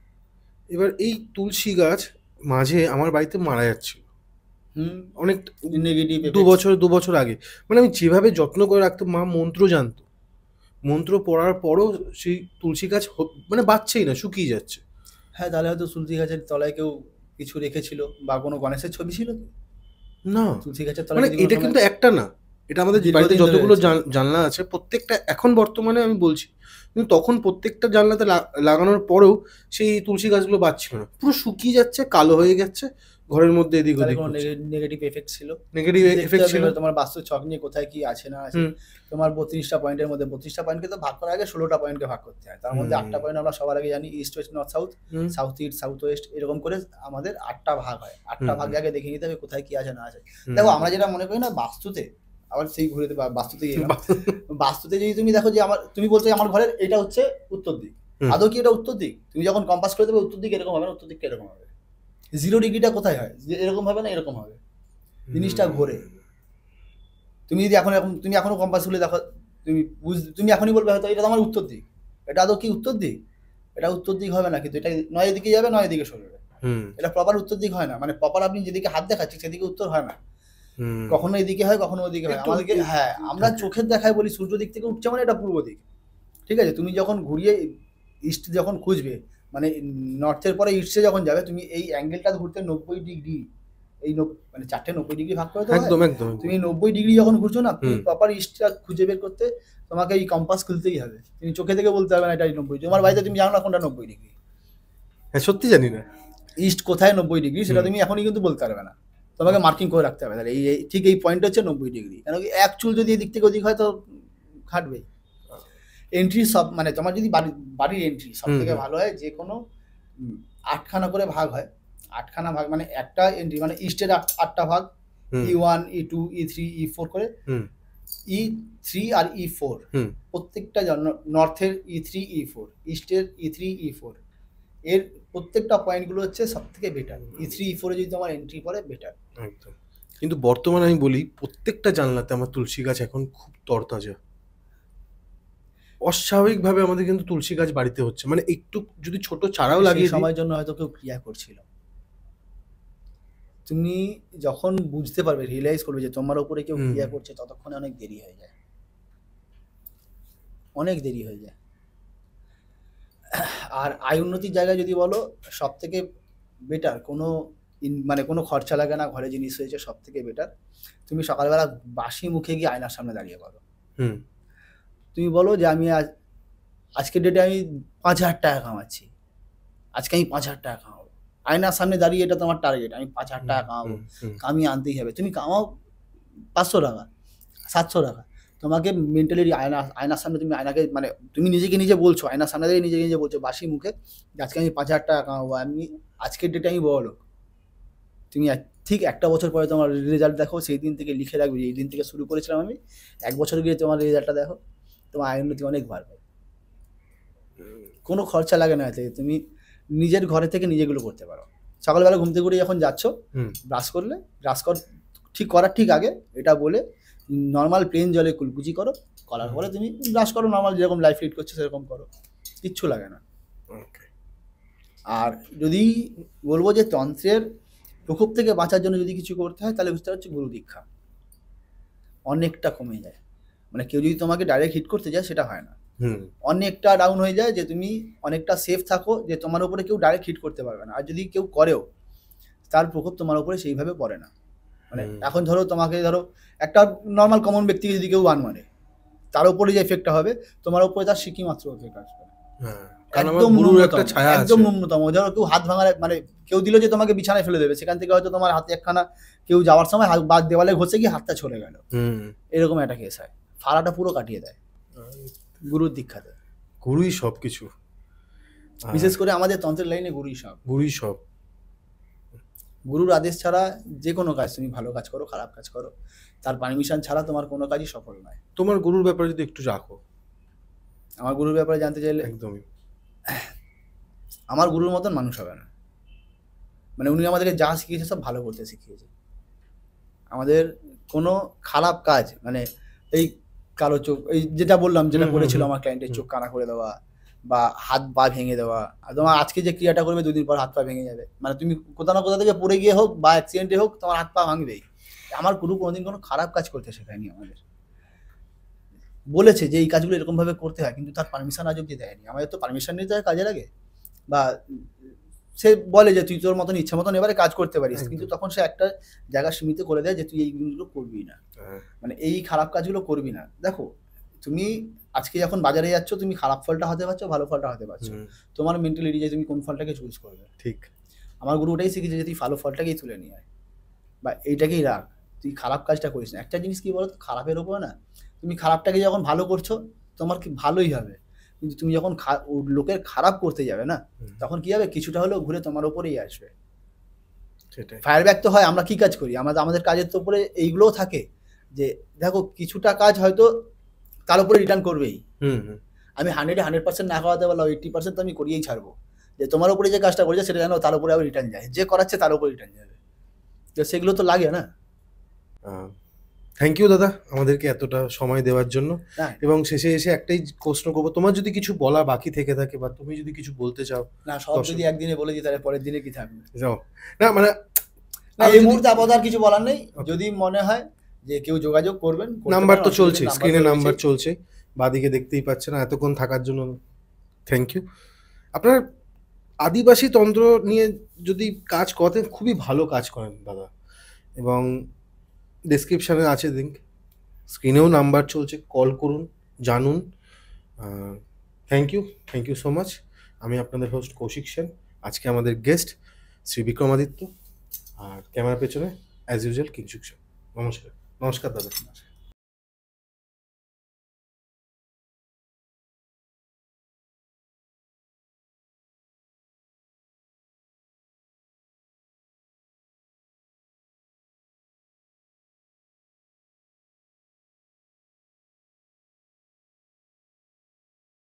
Speaker 2: এবার এই তুলসী গাছ মাঝে আমার বাড়িতে মারা যাচ্ছিল, অনেক
Speaker 1: নেগেটিভ,
Speaker 2: 2 বছর আগে। মানে আমি যেভাবে যত্ন করে রাখতাম, মা মন্ত্র জানতো, মন্ত্র পড়ার পরও সেই তুলসী গাছ মানে বাঁচছেই না, শুকিয়ে যাচ্ছে।
Speaker 1: হ্যাঁ, তাহলে হয়তো তুলসী গাছের তলায় কেউ কিছু রেখেছিল, বা কোনো গণেশের ছবি ছিল
Speaker 2: না।
Speaker 1: তুলসী গাছের
Speaker 2: মানে
Speaker 1: তলায়।
Speaker 2: এটা কিন্তু একটা না, এটা আমাদের বাড়িতে যতগুলো জানলা আছে প্রত্যেকটা, এখন বর্তমানে আমি বলছি, কিন্তু তখন প্রত্যেকটা জানলাতে লাগানোর পরেও সেই তুলসী গাছগুলো বাঁচছিল না, পুরো শুকিয়ে যাচ্ছে, কালো হয়ে যাচ্ছে ঘরের মধ্যে, এদিক ওদিক।
Speaker 1: নেগেটিভ এফেক্ট ছিল, তোমার বাস্তু ছক নিয়ে কোথায় কি আছে না আছে। তোমার 32টা পয়েন্টের মধ্যে 32টা পয়েন্টকে তো ভাগ করার আগে 16টা পয়েন্টকে ভাগ করতে হয়। তার মধ্যে 8টা পয়েন্ট আমরা সবার আগে জানি, east West north south, south east south West, এরকম করে আমাদের 8টা ভাগ হয়। 8টা ভাগে আগে দেখে নিতে হবে কোথায় কি আছে না আছে। দেখো, আমরা যেটা মনে করি না বাস্তুতে, আবার সেই ঘুরে বাস্তুতে গিয়ে বাস্তুতে যদি তুমি দেখো যে তুমি বলছো আমার ঘরের এটা হচ্ছে উত্তর দিক, আদৌ কি এটা উত্তর দিক? তুমি যখন কম্পাস করে দেবে উত্তর দিক এরকম হবে না, উত্তর দিকটা এরকম হবে। 0 ডিগ্রিটা কোথায় হয়, যে এরকম হবে না এরকম হবে, জিনিসটা ঘোরে। তুমি যদি তুমি এখনো কম্পাস খুলে দেখো, তুমি এখনই বলবে হয়তো এটা আমার উত্তর দিক, এটা আদৌ কি উত্তর দিক? এটা উত্তর দিক হবে না, কিন্তু এটা নয় এদিকে যাবে নয় এদিকে সরবে। এটা প্রপার উত্তর দিক হয় না, মানে প্রপার আপনি যেদিকে হাত দেখাচ্ছি সেদিকে উত্তর হয় না, কখনো এদিকে হয় কখনো ওইদিকে হয়। আমাদেরকে হ্যাঁ আমরা চোখের দেখায় বলি সূর্য দিক থেকে উঠছে মানে এটা পূর্ব দিক, ঠিক আছে? তুমি যখন ঘুরিয়ে ইস্ট যখন খুঁজবে, মানে নর্থের পরে ইস্টে যখন যাবে, তুমি এই অ্যাঙ্গেলটা ঘুরতে 90 ডিগ্রি, এই মানে 4টে 90 ডিগ্রি ভাগ করে তো
Speaker 2: একদম একদম
Speaker 1: তুমি 90 ডিগ্রি যখন ঘুরছো না, তুমি প্রপার ইস্টটা খুঁজে বের করতে তোমাকে এই কম্পাস খুলতেই হবে। তুমি চোখে থেকে বলতে হবে না এটা 90, তোমার বাড়িতে তুমি জানো না কোনটা 90 ডিগ্রি।
Speaker 2: হ্যাঁ সত্যি জানি না
Speaker 1: ইস্ট কোথায় 90 ডিগ্রি সেটা তুমি এখনই কিন্তু বলতে পারবে না, তোমাকে মার্কিং করে রাখতে হবে। তাহলে এই ঠিক এই পয়েন্ট হচ্ছে 90 ডিগ্রি, কেন কি এক চুল যদি এদিক থেকে ওদিক হয় তো খাটবে। এন্ট্রি সব মানে তোমার যদি বাড়ির এন্ট্রি সব থেকে ভালো হয় যে কোনো 8খানা করে ভাগ হয়, 8খানা ভাগ মানে একটা এন্ট্রি মানে ইস্টের 8টা ভাগ, E1 E2 E3 E4 করে, E3 আর E4 প্রত্যেকটা নর্থের E3 E4, ইস্টের E3 E4, এর প্রত্যেকটা পয়েন্টগুলো হচ্ছে সব থেকে বেটার। E3 E4 যদি তোমার এন্ট্রি পড়ে বেটার
Speaker 2: একদম। কিন্তু বর্তমানে আমি বলি প্রত্যেকটা জানলাতে আমার তুলসী গাছ এখন খুব তরতাজা। অস্বাভাবিকভাবে আমাদের কিন্তু তুলসী গাছ বাড়িতে হচ্ছে, মানে একটু যদি ছোট চারাও লাগিয়ে
Speaker 1: সময়ের জন্য হয়তো কেউ ক্রিয়া করছিল। তুমি যখন বুঝতে পারবে, রিয়েলাইজ করবে যে তোমার উপরে কেউ ক্রিয়া করছে, ততক্ষণে অনেক দেরি হয়ে যায়, অনেক দেরি হয়ে যায়। আর আয় উন্নতির জায়গায় যদি বলো, সব থেকে বেটার কোনো মানে কোনো খরচা লাগে না, ঘরে জিনিস হয়েছে, সব থেকে বেটার তুমি সকালবেলা বাসি মুখে গিয়ে আয়নার সামনে দাঁড়িয়ে করো। তুমি বলো যে আমি আজকের ডেটে আমি 5,000 টাকা কামাচ্ছি, আজকে আমি 5,000 টাকা কামাবো। আয়নার সামনে দাঁড়িয়ে এটা তোমার টার্গেট, আমি 5,000 টাকা কামাবো, কামিয়ে আনতেই হবে। তুমি কামাও 500 টাকা 700 টাকা, তোমাকে মেন্টালি আয়নার সামনে তুমি আয়নাকে মানে তুমি নিজেকে নিজে বলছো, আয়নার সামনে দাঁড়িয়ে নিজেকে নিজে বলছো বাসি মুখে আজকে আমি 5,000 টাকা কামাবো, আমি আজকের ডেটে আমি বড় লোক। তুমি ঠিক একটা বছর পরে তোমার রেজাল্ট দেখো, সেই দিন থেকে লিখে রাখবে এই দিন থেকে শুরু করেছিলাম আমি, 1 বছর গিয়ে তোমার রেজাল্টটা দেখো, তোমার আয় উন্নতি অনেক বাড়বে। কোনো খরচা লাগে না, তুমি নিজের ঘরে থেকে নিজেগুলো করতে পারো। সকালবেলা ঘুম থেকে উঠে যখন যাচ্ছ, ব্রাশ করলে ব্রাশ ঠিক করার ঠিক আগে এটা বলে নর্মাল প্লেন জলে কুলকুচি করো, করার পরে তুমি ব্রাশ করো, নর্মাল যেরকম লাইফ লিড করছো সেরকম করো, কিচ্ছু লাগে না। আর যদি বলবো যে তন্ত্রের প্রকোপ থেকে বাঁচার জন্য যদি কিছু করতে হয়, তাহলে বুঝতে পারছি গুরু দীক্ষা অনেকটা কমে যায়। মানে কেউ যদি তোমাকে ডাইরেক্ট হিট করতে যায় সেটা হয় না, অনেকটা ডাউন হয়ে যায়, যে তুমি অনেকটা সেফ থাকো, যে তোমার উপরে কেউ ডাইরেক্ট হিট করতে পারবে না। আর যদি কেউ করেও, তার প্রকোপ তোমার উপরে সেইভাবে পড়ে না। মানে এখন ধরো তোমাকে একটা নর্মাল কমন ব্যক্তিকে যদি কেউ বান মারে, তার উপরে যে এফেক্টটা হবে, তোমার উপরে তার সিকি মাত্র এফেক্ট আসবে, একদম ন্যূনতম। ধরো কেউ হাত ভাঙার মানে কেউ দিল যে তোমাকে বিছানায় ফেলে দেবে, সেখান থেকে হয়তো তোমার হাতে একখানা কেউ যাওয়ার সময় বাদ দেওয়ালে ঘষে গিয়ে হাতটা চলে গেল, এরকম একটা কেস হয়, ফাড়াটা পুরো কাটিয়ে দেয় গুরুর দীক্ষাতে।
Speaker 2: গুরুই সবকিছু,
Speaker 1: বিশেষ করে আমাদের তন্ত্রের লাইনে গুরুই সব। গুরুর আদেশ ছাড়া যে কোনো কাজ, তুমি ভালো কাজ করো খারাপ কাজ করো, তার পারমিশন ছাড়া তোমার কোনো কাজই সফল নয়।
Speaker 2: তোমার গুরুর ব্যাপারে যদি একটু রাখো।
Speaker 1: আমার গুরুর ব্যাপারে জানতে চাইলে,
Speaker 2: একদমই
Speaker 1: আমার গুরুর মতন মানুষ হবে না। মানে উনি আমাদেরকে যা শিখিয়েছে সব ভালো করতে শিখিয়েছে। আমাদের কোনো খারাপ কাজ, মানে এই কালো চোখ, এই যেটা বললাম, যেটা করেছিল আমার ক্লায়েন্টের চোখ কানা করে দেওয়া বা হাত পা ভেঙে দেওয়া, আর তোমার আজকে যে ক্রিয়াটা করবে 2 দিন পর হাত পা ভেঙে যাবে। মানে তুমি কোথাও না কোথা থেকে পড়ে গিয়ে হোক বা অ্যাক্সিডেন্টে হোক, তোমার হাত পা ভাঙবেই। আমার গুরু কোনোদিন কোনো খারাপ কাজ করতে শেখায়নি আমাদের, বলেছে যে এই কাজগুলো এরকম ভাবে করতে হয়, কিন্তু তার পারমিশন আজ অব্দি দেয়নি। আমাদের তো পারমিশন নিতে হয় কাজের আগে, বা সে বলে যে তুই তোর মতন ইচ্ছা মতন এবারে কাজ করতে পারিস, কিন্তু তখন সে একটা জায়গা সীমিত করে দেয় যে তুই এইগুলো করবি না, মানে এই খারাপ কাজগুলো করবি না। দেখো তুমি আজকে যখন বাজারে যাচ্ছ, তুমি খারাপ ফলটা হতে পারছো, ভালো ফলটা হতে পারছো, তোমার মেন্টালিটি যে তুমি কোন ফলটাকে চুজ করবে।
Speaker 2: ঠিক,
Speaker 1: আমার গুরু ওটাই শিখেছে যে তুই ভালো ফলটাকেই তুলে নিয়ে আয়, বা এইটাকেই রাখ, তুই খারাপ কাজটা করিস না। একটা জিনিস কি বলতো, খারাপের ওপর না, তুমি খারাপটাকে যখন ভালো করছো তোমার কি ভালোই হবে, কিন্তু তুমি যখন লোকের খারাপ করতে যাবে না, তখন কি হবে, কিছুটা হলেও ঘুরে তোমার উপরেই আসবে। ফায়ার ব্যাক তো হয়, আমরা কি কাজ করি, আমাদের কাজের তো উপরে এইগুলোও থাকে, যে দেখো কিছুটা কাজ হয়তো তার উপরে রিটার্ন করবেই। আমি 100% না করাতে পারলাম, 80% তো আমি করিয়েই ছাড়বো, যে তোমার উপরে যে কাজটা করেছে সেটা যেন তার উপরে আবার রিটার্ন যায়, যে করাচ্ছে তার উপরে রিটার্ন যাবে, তো সেগুলো তো লাগে না।
Speaker 2: থ্যাংক ইউ দাদা আমাদেরকে এতটা সময় দেওয়ার জন্য।
Speaker 1: না
Speaker 2: এবং শেষে এসে একটাই প্রশ্ন করবো, তোমার যদি কিছু বলা বাকি থেকে থাকে বা তুমি যদি কিছু বলতে চাও।
Speaker 1: না সব যদি একদিনে বলে দিই তাহলে পরের দিনে কি থাকবে?
Speaker 2: যাও না মানে
Speaker 1: না এই মুহূর্তে আপাতত আর কিছু বলার নেই। যদি মনে হয় যে কেউ যোগাযোগ করবেন,
Speaker 2: নাম্বার তো চলছে, স্ক্রিনে নাম্বার চলছে, বাদিকে দেখতেই পাচ্ছে না। এতক্ষণ থাকার জন্য থ্যাংক ইউ। আপনার আদিবাসী তন্ত্র নিয়ে যদি কাজ করেন, খুবই ভালো কাজ করেন দাদা, এবং ডেসক্রিপশানে আছে লিঙ্ক, স্ক্রিনেও নাম্বার চলছে, কল করুন, জানুন। Thank you so much. আমি আপনাদের হোস্ট কৌশিক সেন, আজকে আমাদের গেস্ট শ্রী বিক্রমাদিত্য, আর ক্যামেরার পেছনে অ্যাজ ইউজুয়াল কিংশুক সেন। নমস্কার দাদা।